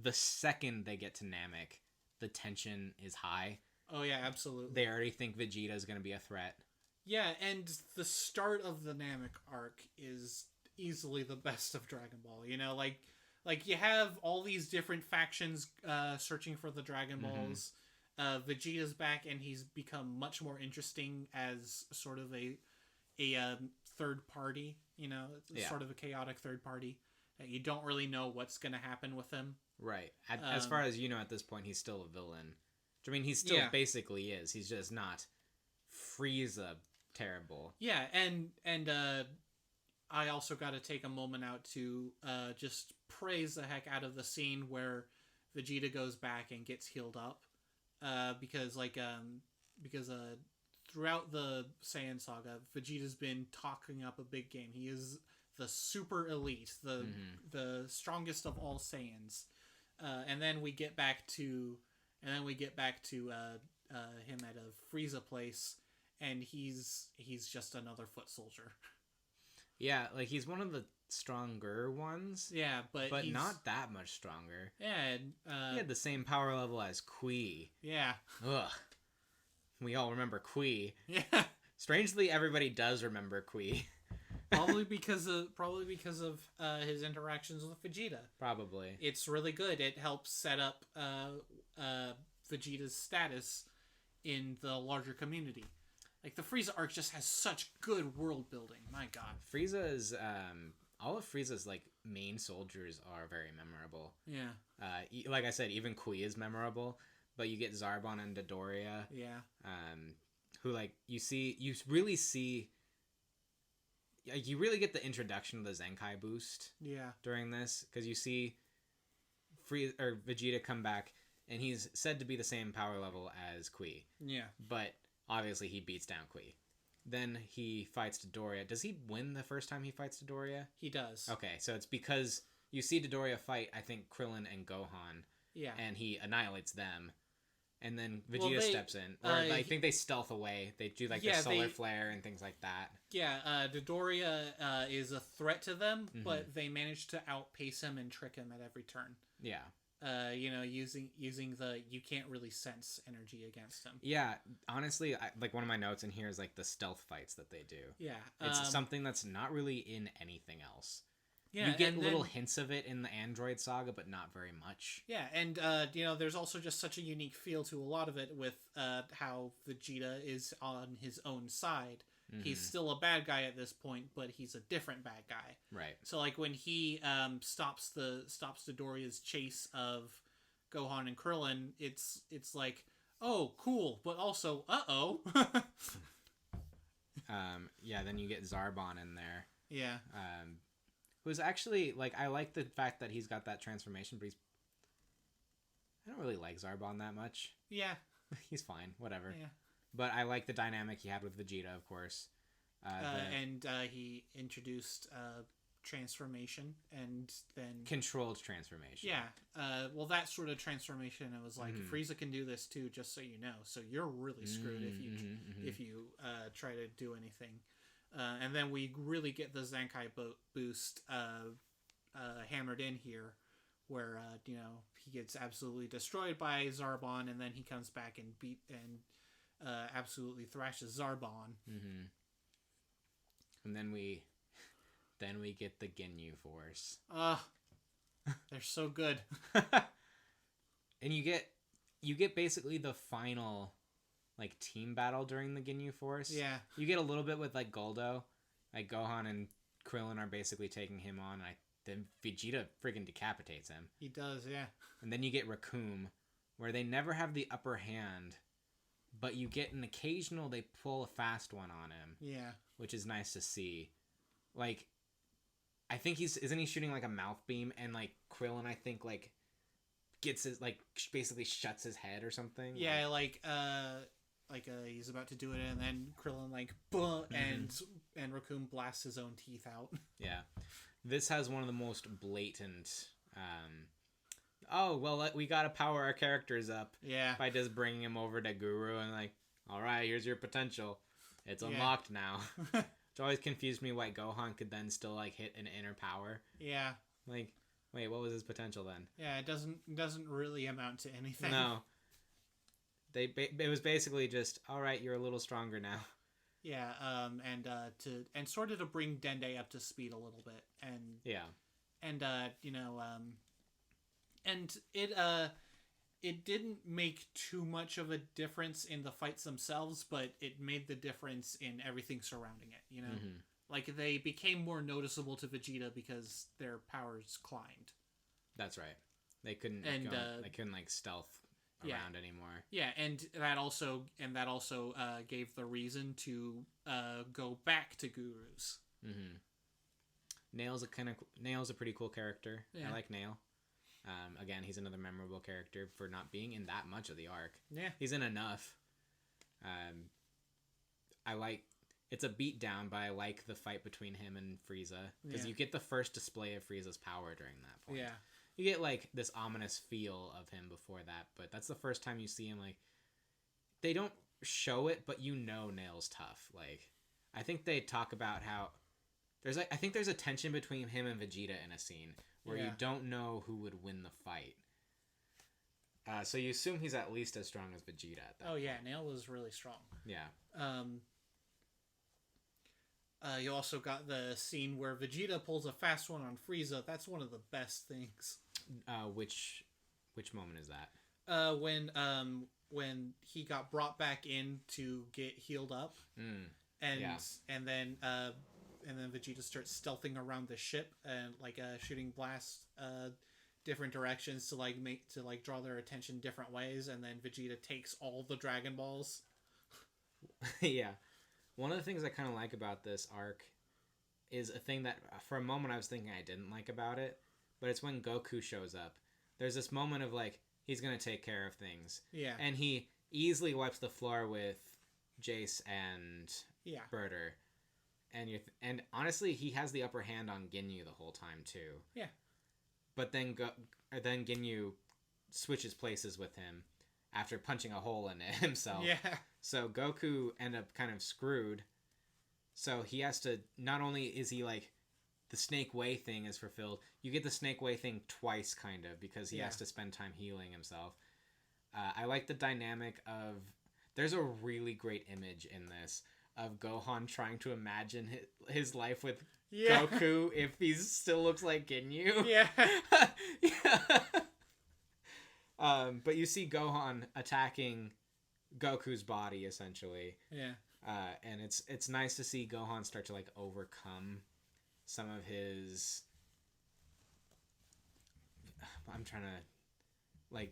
Speaker 2: The second they get to Namek, the tension is high.
Speaker 1: Oh yeah, absolutely.
Speaker 2: They already think Vegeta is going to be a threat.
Speaker 1: Yeah, and the start of the Namek arc is easily the best of Dragon Ball. Like you have all these different factions searching for the Dragon Balls. Vegeta's back, and he's become much more interesting as sort of a third party. Sort of a chaotic third party. You don't really know what's going to happen with him.
Speaker 2: Right. As far as you know, at this point, he's still a villain. I mean, he still basically is. He's just not Frieza terrible.
Speaker 1: Yeah, and I also got to take a moment out to just praise the heck out of the scene where Vegeta goes back and gets healed up. Because throughout the Saiyan Saga, Vegeta's been talking up a big game. He is the super elite, the strongest of all Saiyans. And then we get back to him at a Frieza place, and he's just another foot soldier.
Speaker 2: Yeah, like he's one of the stronger ones.
Speaker 1: Yeah, but
Speaker 2: not that much stronger.
Speaker 1: Yeah,
Speaker 2: he had the same power level as Kui.
Speaker 1: Yeah.
Speaker 2: Ugh. We all remember Kui.
Speaker 1: Yeah.
Speaker 2: Strangely, everybody does remember Kui.
Speaker 1: Probably because of his interactions with Vegeta.
Speaker 2: Probably.
Speaker 1: It's really good. It helps set up Vegeta's status in the larger community. Like, the Frieza arc just has such good world building. My God.
Speaker 2: Frieza's all of Frieza's like main soldiers are very memorable.
Speaker 1: Yeah.
Speaker 2: Like I said, even Kui is memorable, but you get Zarbon and Dodoria.
Speaker 1: Yeah.
Speaker 2: Who like you really get the introduction of the Zenkai boost.
Speaker 1: Yeah.
Speaker 2: During this, because you see Vegeta come back, and he's said to be the same power level as Kui.
Speaker 1: Yeah.
Speaker 2: But obviously he beats down Kui. Then he fights Dodoria. Does he win the first time he fights Dodoria?
Speaker 1: He does.
Speaker 2: Okay, so it's because you see Dodoria fight, I think, Krillin and Gohan.
Speaker 1: Yeah.
Speaker 2: And he annihilates them. And then Vegeta steps in. Or I think they stealth away. They do like the solar flare and things like that.
Speaker 1: Yeah, Dodoria is a threat to them, but they manage to outpace him and trick him at every turn.
Speaker 2: Yeah.
Speaker 1: Using the you can't really sense energy against him.
Speaker 2: Yeah, honestly, like one of my notes in here is like the stealth fights that they do.
Speaker 1: Yeah.
Speaker 2: It's something that's not really in anything else.
Speaker 1: Yeah,
Speaker 2: you get little hints of it in the Android Saga, but not very much.
Speaker 1: Yeah, and there's also just such a unique feel to a lot of it with how Vegeta is on his own side. He's still a bad guy at this point, but he's a different bad guy.
Speaker 2: Right.
Speaker 1: So like when he stops Dodoria's chase of Gohan and Krillin, it's like, oh, cool, but also uh-oh.
Speaker 2: Yeah, then you get Zarbon in there.
Speaker 1: Yeah.
Speaker 2: Who's actually, like, I like the fact that he's got that transformation, but I don't really like Zarbon that much.
Speaker 1: Yeah.
Speaker 2: He's fine, whatever.
Speaker 1: Yeah.
Speaker 2: But I like the dynamic he had with Vegeta, of course.
Speaker 1: And he introduced transformation and then...
Speaker 2: Controlled transformation.
Speaker 1: Yeah. Well, that sort of transformation, it was like, Frieza can do this too, just so you know. So you're really screwed if you try to do anything. And then we really get the Zenkai boost hammered in here, where he gets absolutely destroyed by Zarbon, and then he comes back and absolutely thrashes Zarbon.
Speaker 2: And then we get the Ginyu Force.
Speaker 1: They're so good.
Speaker 2: And you get basically the final like team battle during the Ginyu Force.
Speaker 1: Yeah.
Speaker 2: You get a little bit with like Goldo. Like Gohan and Krillin are basically taking him on, and then Vegeta friggin' decapitates him.
Speaker 1: He does, yeah.
Speaker 2: And then you get Raccoon, where they never have the upper hand, but you get an occasional they pull a fast one on him.
Speaker 1: Yeah.
Speaker 2: Which is nice to see. Like, I think isn't he shooting like a mouth beam, and like Krillin, I think, like gets his, like, basically shuts his head or something.
Speaker 1: Yeah, he's about to do it, and then Krillin and Raccoon blasts his own teeth out.
Speaker 2: Yeah, this has one of the most blatant. We gotta power our characters up.
Speaker 1: Yeah,
Speaker 2: by just bringing him over to Guru and like, all right, here's your potential. It's unlocked now. Which always confused me why Gohan could then still like hit an inner power.
Speaker 1: Yeah.
Speaker 2: Like, wait, what was his potential then?
Speaker 1: Yeah, it doesn't really amount to anything.
Speaker 2: No. It was basically just, all right, you're a little stronger now.
Speaker 1: Yeah, and sort of to bring Dende up to speed a little bit, and it didn't make too much of a difference in the fights themselves, but it made the difference in everything surrounding it. You know, like they became more noticeable to Vegeta because their powers climbed.
Speaker 2: That's right. They couldn't. They couldn't like stealth around anymore. Yeah, and
Speaker 1: that also gave the reason to go back to Gurus.
Speaker 2: Mm-hmm. Nail's a pretty cool character. Yeah. I like Nail. Again, he's another memorable character for not being in that much of the arc.
Speaker 1: Yeah,
Speaker 2: he's in enough. It's a beatdown, but I like the fight between him and Frieza because you get the first display of Frieza's power during that point.
Speaker 1: Yeah.
Speaker 2: You get, like, this ominous feel of him before that, but that's the first time you see him, like... They don't show it, but you know Nail's tough. Like, I think they talk about how... I think there's a tension between him and Vegeta in a scene where you don't know who would win the fight. So you assume he's at least as strong as Vegeta at that point.
Speaker 1: Yeah, Nail was really strong.
Speaker 2: Yeah.
Speaker 1: You also got the scene where Vegeta pulls a fast one on Frieza. That's one of the best things.
Speaker 2: Which moment is that?
Speaker 1: When he got brought back in to get healed up, and then Vegeta starts stealthing around the ship and shooting blasts different directions to draw their attention different ways, and then Vegeta takes all the Dragon Balls.
Speaker 2: Yeah. One of the things I kind of like about this arc is a thing that for a moment I was thinking I didn't like about it, but it's when Goku shows up. There's this moment of he's going to take care of things.
Speaker 1: Yeah.
Speaker 2: And he easily wipes the floor with Jace and Birder. And honestly, he has the upper hand on Ginyu the whole time too.
Speaker 1: Yeah.
Speaker 2: But then Ginyu switches places with him after punching a hole in it himself.
Speaker 1: Yeah.
Speaker 2: So Goku ended up kind of screwed. So he has to, not only is he the Snake Way thing is fulfilled, you get the Snake Way thing twice kind of, because he has to spend time healing himself. I like the dynamic of, there's a really great image in this of Gohan trying to imagine his life with Goku if he still looks like Ginyu.
Speaker 1: Yeah.
Speaker 2: But you see Gohan attacking Goku's body essentially.
Speaker 1: Yeah.
Speaker 2: And it's nice to see Gohan start to overcome some of his, I'm trying to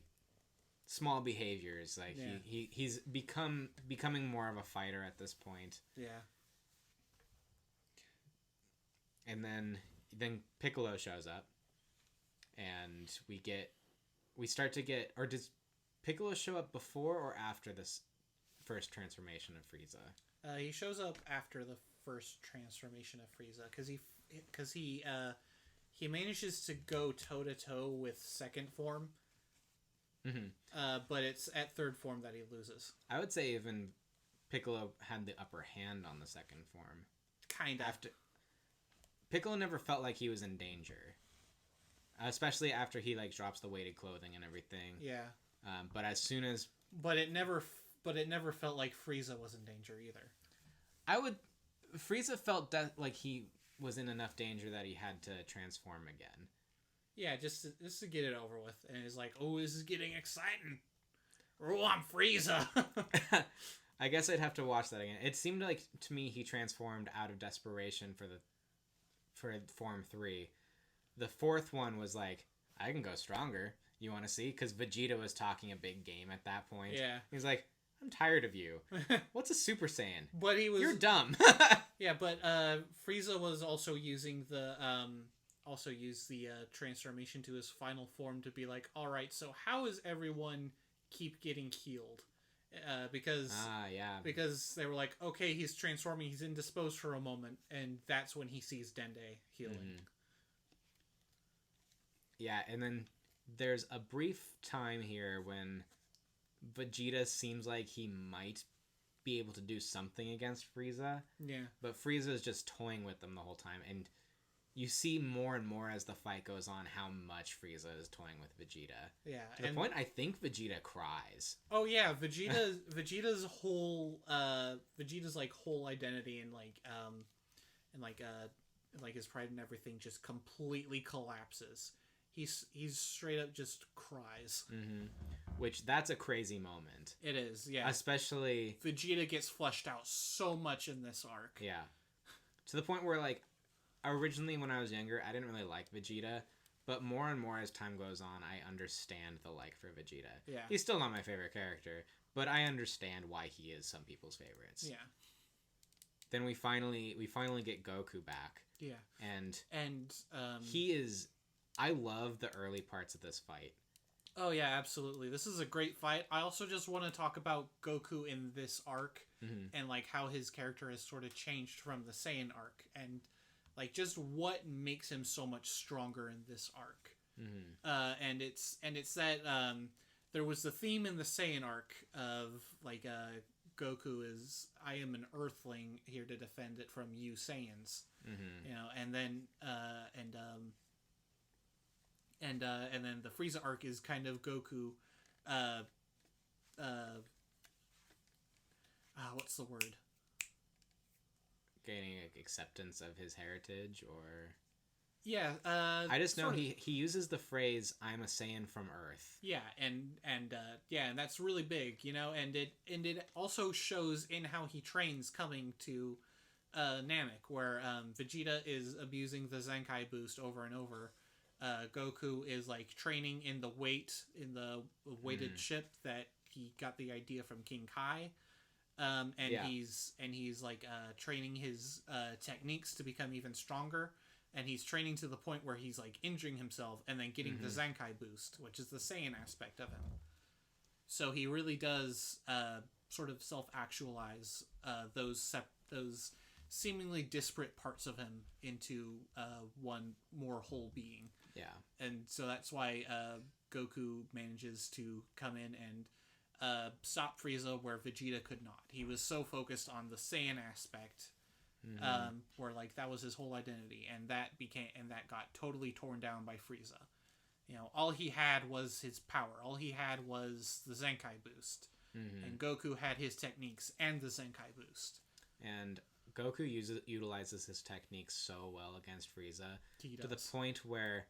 Speaker 2: small behaviors. He's becoming more of a fighter at this point.
Speaker 1: Yeah.
Speaker 2: And then Piccolo shows up, and we start to get, or does Piccolo show up before or after this first transformation of Frieza?
Speaker 1: He shows up after the first transformation of Frieza because he manages to go toe to toe with second form.
Speaker 2: Mm-hmm.
Speaker 1: But it's at third form that he loses.
Speaker 2: I would say even Piccolo had the upper hand on the second form.
Speaker 1: Kind of.
Speaker 2: Piccolo never felt like he was in danger, especially after he like drops the weighted clothing and everything.
Speaker 1: Yeah.
Speaker 2: But as soon as
Speaker 1: But it never felt like Frieza was in danger either.
Speaker 2: Frieza felt like he was in enough danger that he had to transform again.
Speaker 1: Yeah, just to get it over with, and it's like, oh, this is getting exciting. Oh, I'm Frieza.
Speaker 2: I guess I'd have to watch that again. It seemed like to me he transformed out of desperation for Form 3. The fourth one was like, I can go stronger. you want to see? Because Vegeta was talking a big game at that point.
Speaker 1: Yeah.
Speaker 2: He's like, I'm tired of you. What's a Super Saiyan?
Speaker 1: But he was...
Speaker 2: You're dumb.
Speaker 1: Yeah, but Frieza was also using the... transformation to his final form to be like, all right, so how is everyone keep getting healed? Because they were like, okay, he's transforming, he's indisposed for a moment, and that's when he sees Dende healing. Mm-hmm.
Speaker 2: Yeah, and then there's a brief time here when Vegeta seems like he might be able to do something against Frieza. Yeah. But Frieza is just toying with them the whole time, and you see more and more as the fight goes on how much Frieza is toying with Vegeta. Yeah. To the point I think Vegeta cries.
Speaker 1: Oh yeah, Vegeta's whole whole identity and his pride and everything just completely collapses. He's straight up just cries.
Speaker 2: Mm-hmm. Which, that's a crazy moment.
Speaker 1: It is, yeah.
Speaker 2: Especially...
Speaker 1: Vegeta gets fleshed out so much in this arc.
Speaker 2: Yeah. To the point where, like, originally when I was younger, I didn't really like Vegeta. But more and more as time goes on, I understand the like for Vegeta. Yeah. He's still not my favorite character, but I understand why he is some people's favorites. Yeah. Then we finally get Goku back. Yeah. And he is... I love the early parts of this fight.
Speaker 1: Oh yeah, absolutely. This is a great fight. I also just want to talk about Goku in this arc, mm-hmm. and like how his character has sort of changed from the Saiyan arc, and like just what makes him so much stronger in this arc. Mm-hmm. And it's that there was the theme in the Saiyan arc of like Goku is, I am an Earthling here to defend it from you Saiyans, mm-hmm. you know, and then the Frieza arc is kind of Goku, what's the word?
Speaker 2: Gaining acceptance of his heritage, or...
Speaker 1: Yeah,
Speaker 2: I just know he uses the phrase, I'm a Saiyan from Earth.
Speaker 1: Yeah, and that's really big, you know, and it also shows in how he trains coming to Namek, where Vegeta is abusing the Zenkai boost over and over. Goku is like training in the weighted ship that he got the idea from King Kai, he's like training his techniques to become even stronger, and he's training to the point where he's like injuring himself and then getting mm-hmm. the Zenkai boost, which is the Saiyan aspect of him. So he really does sort of self-actualize those seemingly disparate parts of him into one more whole being. Yeah. And so that's why Goku manages to come in and stop Frieza where Vegeta could not. He was so focused on the Saiyan aspect, mm-hmm. Where like that was his whole identity, and that got totally torn down by Frieza. You know, all he had was his power. All he had was the Zenkai boost. Mm-hmm. And Goku had his techniques and the Zenkai boost.
Speaker 2: And Goku utilizes his techniques so well against Frieza to the point where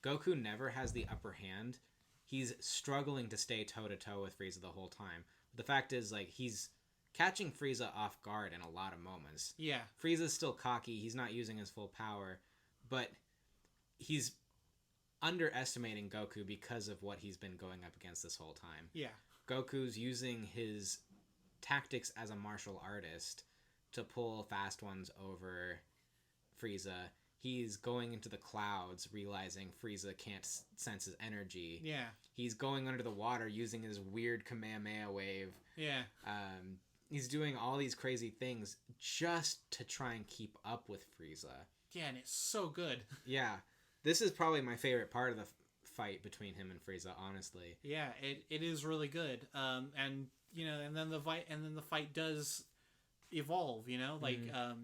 Speaker 2: Goku never has the upper hand. He's struggling to stay toe-to-toe with Frieza the whole time. But the fact is, like, he's catching Frieza off guard in a lot of moments. Yeah. Frieza's still cocky. He's not using his full power. But he's underestimating Goku because of what he's been going up against this whole time. Yeah. Goku's using his tactics as a martial artist to pull fast ones over Frieza. He's going into the clouds, realizing Frieza can't sense his energy. Yeah. He's going under the water using his weird Kamehameha wave. Yeah. He's doing all these crazy things just to try and keep up with Frieza.
Speaker 1: Yeah, and it's so good.
Speaker 2: Yeah. This is probably my favorite part of the fight between him and Frieza, honestly.
Speaker 1: Yeah, it is really good. And you know, and then the fight does evolve, you know, like mm-hmm.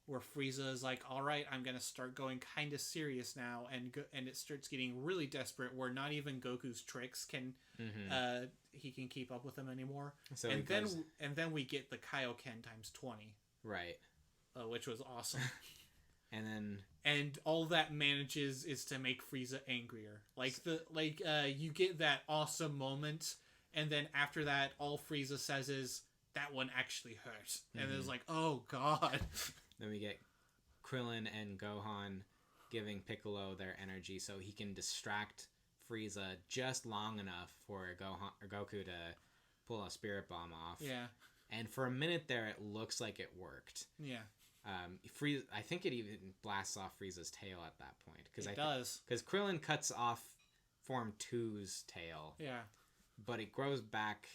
Speaker 1: Where Frieza is like, all right, I'm gonna start going kind of serious now, and it starts getting really desperate, where not even Goku's tricks can mm-hmm. He can keep up with him anymore. So and then we get the Kaioken times 20, right? Which was awesome. And all that manages is to make Frieza angrier. You get that awesome moment, and then after that, all Frieza says is, that one actually hurt. And mm-hmm. it's like, oh god.
Speaker 2: Then we get Krillin and Gohan giving Piccolo their energy so he can distract Frieza just long enough for Goku to pull a Spirit Bomb off.
Speaker 1: Yeah.
Speaker 2: And for a minute there, it looks like it worked.
Speaker 1: Yeah.
Speaker 2: Frieza, I think it even blasts off Frieza's tail at that point.
Speaker 1: It does.
Speaker 2: Because Krillin cuts off Form 2's tail.
Speaker 1: Yeah.
Speaker 2: But it grows back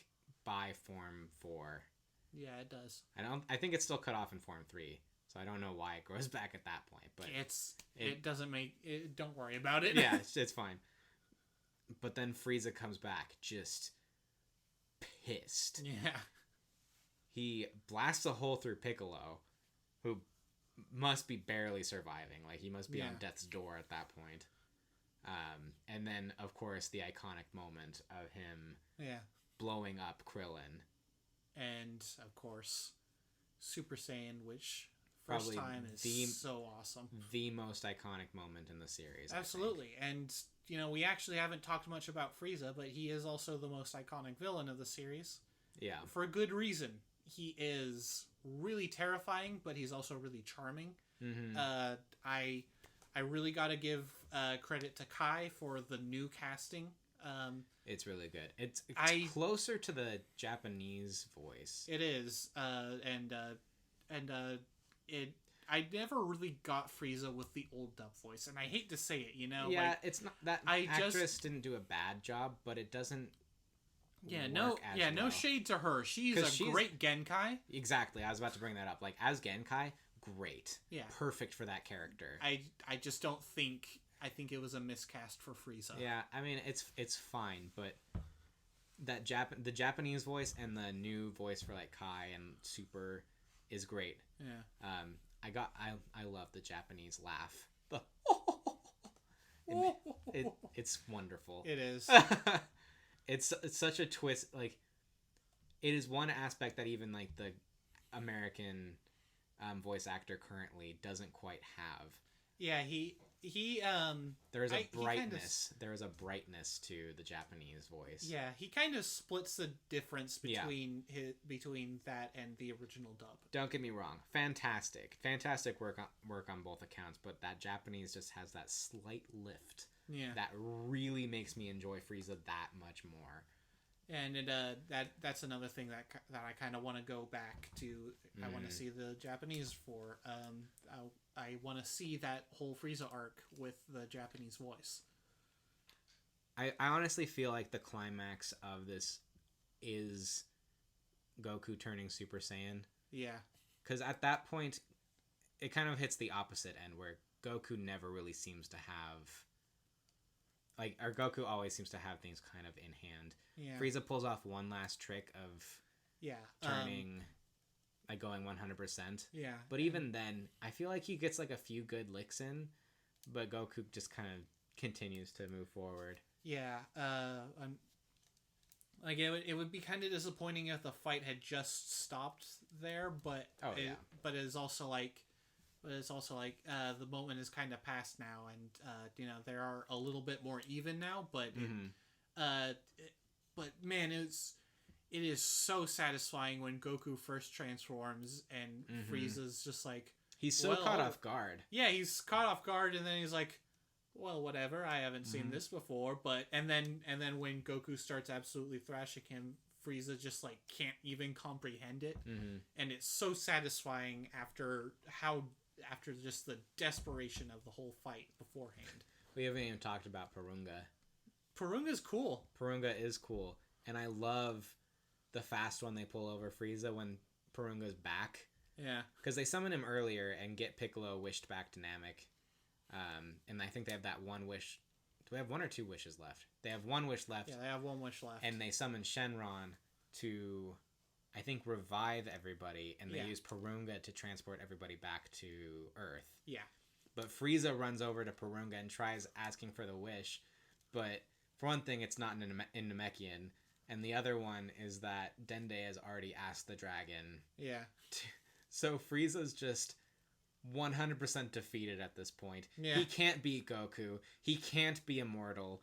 Speaker 2: by Form 4.
Speaker 1: Yeah, it does.
Speaker 2: I think it's still cut off in Form 3. So I don't know why it grows back at that point. But
Speaker 1: it doesn't make it. Don't worry about it.
Speaker 2: Yeah, it's fine. But then Frieza comes back just pissed.
Speaker 1: Yeah.
Speaker 2: He blasts a hole through Piccolo, who must be barely surviving. Like, he must be on death's door at that point. And then, of course, the iconic moment of him blowing up Krillin.
Speaker 1: And, of course, Super Saiyan, which
Speaker 2: Probably
Speaker 1: first time is so awesome.
Speaker 2: The most iconic moment in the series.
Speaker 1: Absolutely. And, you know, we actually haven't talked much about Frieza, but he is also the most iconic villain of the series.
Speaker 2: Yeah.
Speaker 1: For a good reason. He is really terrifying, but he's also really charming.
Speaker 2: Mm-hmm.
Speaker 1: I really got to give credit to Kai for the new casting.
Speaker 2: It's really good. It's closer to the Japanese voice.
Speaker 1: It is, I never really got Frieza with the old dub voice, and I hate to say it, you know.
Speaker 2: Yeah,
Speaker 1: like,
Speaker 2: it's not that actress didn't do a bad job, but it doesn't.
Speaker 1: No shade to her. She's great Genkai.
Speaker 2: Exactly, I was about to bring that up. Like, as Genkai, great. Yeah, perfect for that character.
Speaker 1: I just don't think. I think it was a miscast for Frieza.
Speaker 2: Yeah, I mean it's fine, but the Japanese voice and the new voice for like Kai and Super is great.
Speaker 1: Yeah.
Speaker 2: I love the Japanese laugh. It's wonderful.
Speaker 1: It is.
Speaker 2: It's such a twist. Like, it is one aspect that even like the American voice actor currently doesn't quite have.
Speaker 1: Yeah, there is a brightness.
Speaker 2: There is a brightness to the Japanese voice.
Speaker 1: Yeah, he kind of splits the difference between that and the original dub.
Speaker 2: Don't get me wrong, fantastic work on both accounts. But that Japanese just has that slight lift.
Speaker 1: Yeah,
Speaker 2: that really makes me enjoy Frieza that much more.
Speaker 1: And that's another thing that I kind of want to go back to. I want to see the Japanese for. I want to see that whole Frieza arc with the Japanese voice.
Speaker 2: I honestly feel like the climax of this is Goku turning Super Saiyan.
Speaker 1: Yeah.
Speaker 2: Because at that point, it kind of hits the opposite end where Goku never really seems to have... Like, or Goku always seems to have things kind of in hand. Yeah. Frieza pulls off one last trick of turning, like going 100%.
Speaker 1: Yeah.
Speaker 2: But even then, I feel like he gets like a few good licks in, but Goku just kind of continues to move forward.
Speaker 1: Yeah. Like it would be kind of disappointing if the fight had just stopped there, but it's also like the moment is kind of past now, and they are a little bit more even now. But but man, it is so satisfying when Goku first transforms and Frieza's just like
Speaker 2: he's so caught off guard.
Speaker 1: Yeah, he's caught off guard, and then he's like, well, whatever. I haven't seen this before, and then when Goku starts absolutely thrashing him, Frieza just like can't even comprehend it, and it's so satisfying after just the desperation of the whole fight beforehand.
Speaker 2: We haven't even talked about Purunga.
Speaker 1: Purunga's cool.
Speaker 2: Purunga is cool, and I love the fast one they pull over Frieza when Purunga's back.
Speaker 1: Yeah,
Speaker 2: because they summon him earlier and get Piccolo wished back to Namek. And I think they have that one wish. Do we have one or two wishes left? They have one wish left.
Speaker 1: Yeah, they have one wish left.
Speaker 2: And they summon Shenron to, I think, revive everybody, and they use Purunga to transport everybody back to Earth.
Speaker 1: Yeah.
Speaker 2: But Frieza runs over to Purunga and tries asking for the wish, but for one thing, it's not in Namekian, and the other one is that Dende has already asked the dragon.
Speaker 1: Yeah.
Speaker 2: So Frieza's just 100% defeated at this point.
Speaker 1: Yeah.
Speaker 2: He can't beat Goku. He can't be immortal.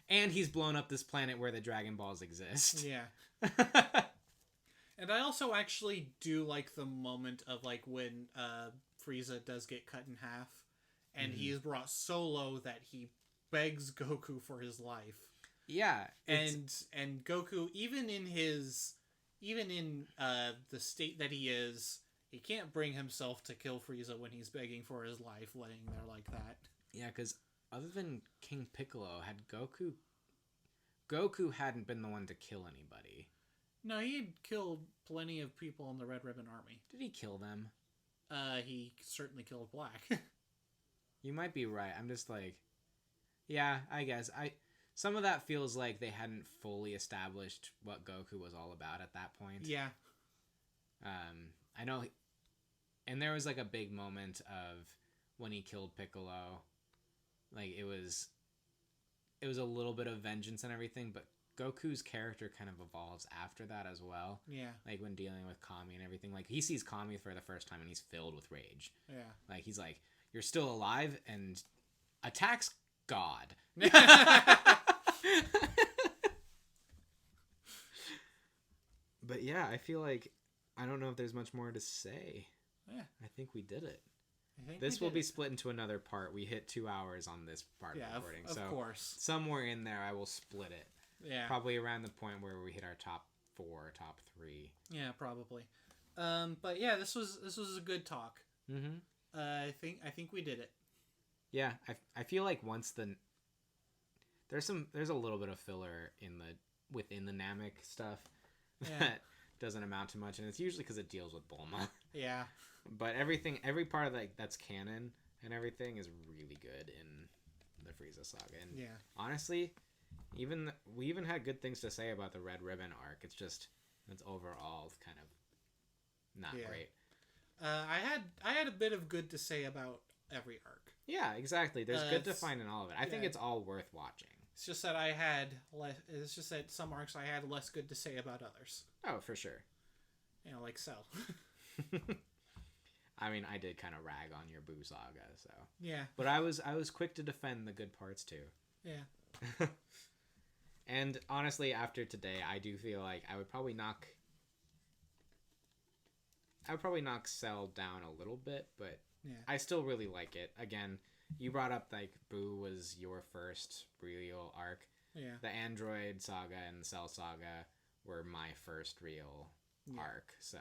Speaker 2: And he's blown up this planet where the Dragon Balls exist.
Speaker 1: Yeah. And I also actually do like the moment of like when Frieza does get cut in half, and he is brought so low that he begs Goku for his life.
Speaker 2: Yeah,
Speaker 1: and Goku, even in the state that he is, he can't bring himself to kill Frieza when he's begging for his life, laying there like that.
Speaker 2: Yeah, because other than King Piccolo, had Goku hadn't been the one to kill anybody.
Speaker 1: No, he had killed plenty of people in the Red Ribbon Army.
Speaker 2: Did he kill them?
Speaker 1: He certainly killed Black.
Speaker 2: You might be right. I'm just like, yeah, I guess. Some of that feels like they hadn't fully established what Goku was all about at that point.
Speaker 1: Yeah.
Speaker 2: I know, and there was like a big moment of when he killed Piccolo. Like it was a little bit of vengeance and everything, but Goku's character kind of evolves after that as well.
Speaker 1: Yeah.
Speaker 2: Like when dealing with Kami and everything. Like he sees Kami for the first time and he's filled with rage.
Speaker 1: Yeah.
Speaker 2: Like he's like, "You're still alive," and attacks God. But yeah, I feel like I don't know if there's much more to say.
Speaker 1: Yeah.
Speaker 2: I think we did it. This will be split into another part. We hit 2 hours on this part of the recording.
Speaker 1: Of course.
Speaker 2: Somewhere in there I will split it.
Speaker 1: Yeah.
Speaker 2: Probably around the point where we hit our top 4, top 3.
Speaker 1: Yeah, probably. But yeah, this was a good talk.
Speaker 2: Mm-hmm.
Speaker 1: I think we did it.
Speaker 2: Yeah, I feel like once there's a little bit of filler within the Namek stuff that doesn't amount to much, and it's usually because it deals with Bulma.
Speaker 1: Yeah.
Speaker 2: But every part of that's canon and everything is really good in the Frieza saga. And
Speaker 1: yeah,
Speaker 2: honestly, we even had good things to say about the Red Ribbon arc. It's just it's overall kind of not great.
Speaker 1: I had a bit of good to say about every arc.
Speaker 2: Yeah, exactly. There's good to find in all of it. I think it's all worth watching.
Speaker 1: It's just that it's just that some arcs I had less good to say about others.
Speaker 2: Oh, for sure.
Speaker 1: You know, like Cell.
Speaker 2: I mean, I did kind of rag on your Boo saga, so.
Speaker 1: Yeah.
Speaker 2: But I was quick to defend the good parts too.
Speaker 1: Yeah.
Speaker 2: And honestly, after today, I do feel like I would probably knock Cell down a little bit, but I still really like it. Again, you brought up like Boo was your first real arc.
Speaker 1: Yeah.
Speaker 2: The Android saga and the Cell saga were my first real arc, so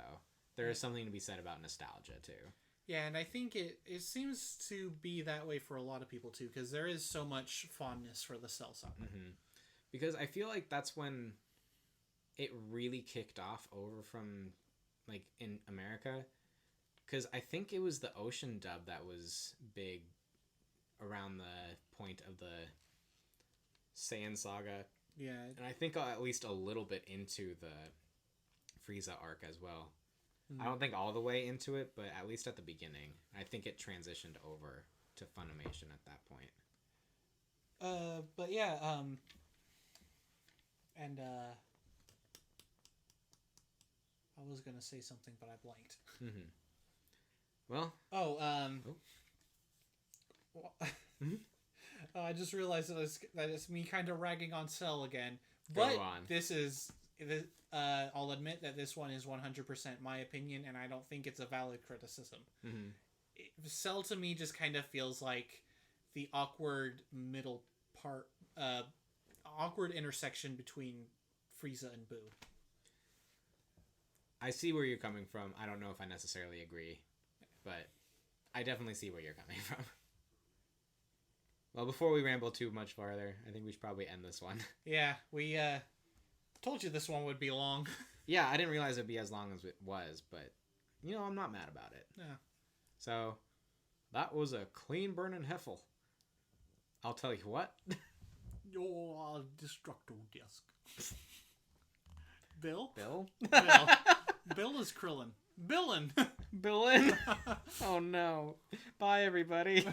Speaker 2: there is something to be said about nostalgia too.
Speaker 1: Yeah, and I think it seems to be that way for a lot of people too, because there is so much fondness for the Cell saga.
Speaker 2: Mm-hmm. Because I feel like that's when it really kicked off over from like in America, because I think it was the Ocean dub that was big around the point of the Saiyan saga.
Speaker 1: Yeah.
Speaker 2: And I think at least a little bit into the Frieza arc as well. Mm-hmm. I don't think all the way into it, but at least at the beginning. I think it transitioned over to Funimation at that point.
Speaker 1: But yeah, and I was gonna say something, but I blanked.
Speaker 2: Mm-hmm. Well.
Speaker 1: Mm-hmm. I just realized that it's me kind of ragging on Cell again. But this is... I'll admit that this one is 100% my opinion, and I don't think it's a valid criticism.
Speaker 2: Mm-hmm.
Speaker 1: Cell to me just kind of feels like the awkward middle part... awkward intersection between Frieza and Boo.
Speaker 2: I see where you're coming from. I don't know if I necessarily agree, but I definitely see where you're coming from. Well, before we ramble too much farther, I think we should probably end this one.
Speaker 1: Yeah, we told you this one would be long.
Speaker 2: Yeah, I didn't realize it'd be as long as it was, but, you know, I'm not mad about it.
Speaker 1: Yeah.
Speaker 2: So, that was a clean burning Heffel. I'll tell you what.
Speaker 1: Your destructo disc. Bill?
Speaker 2: Bill?
Speaker 1: Bill. Bill is Krillin. Billin.
Speaker 2: Billin? Oh no. Bye, everybody.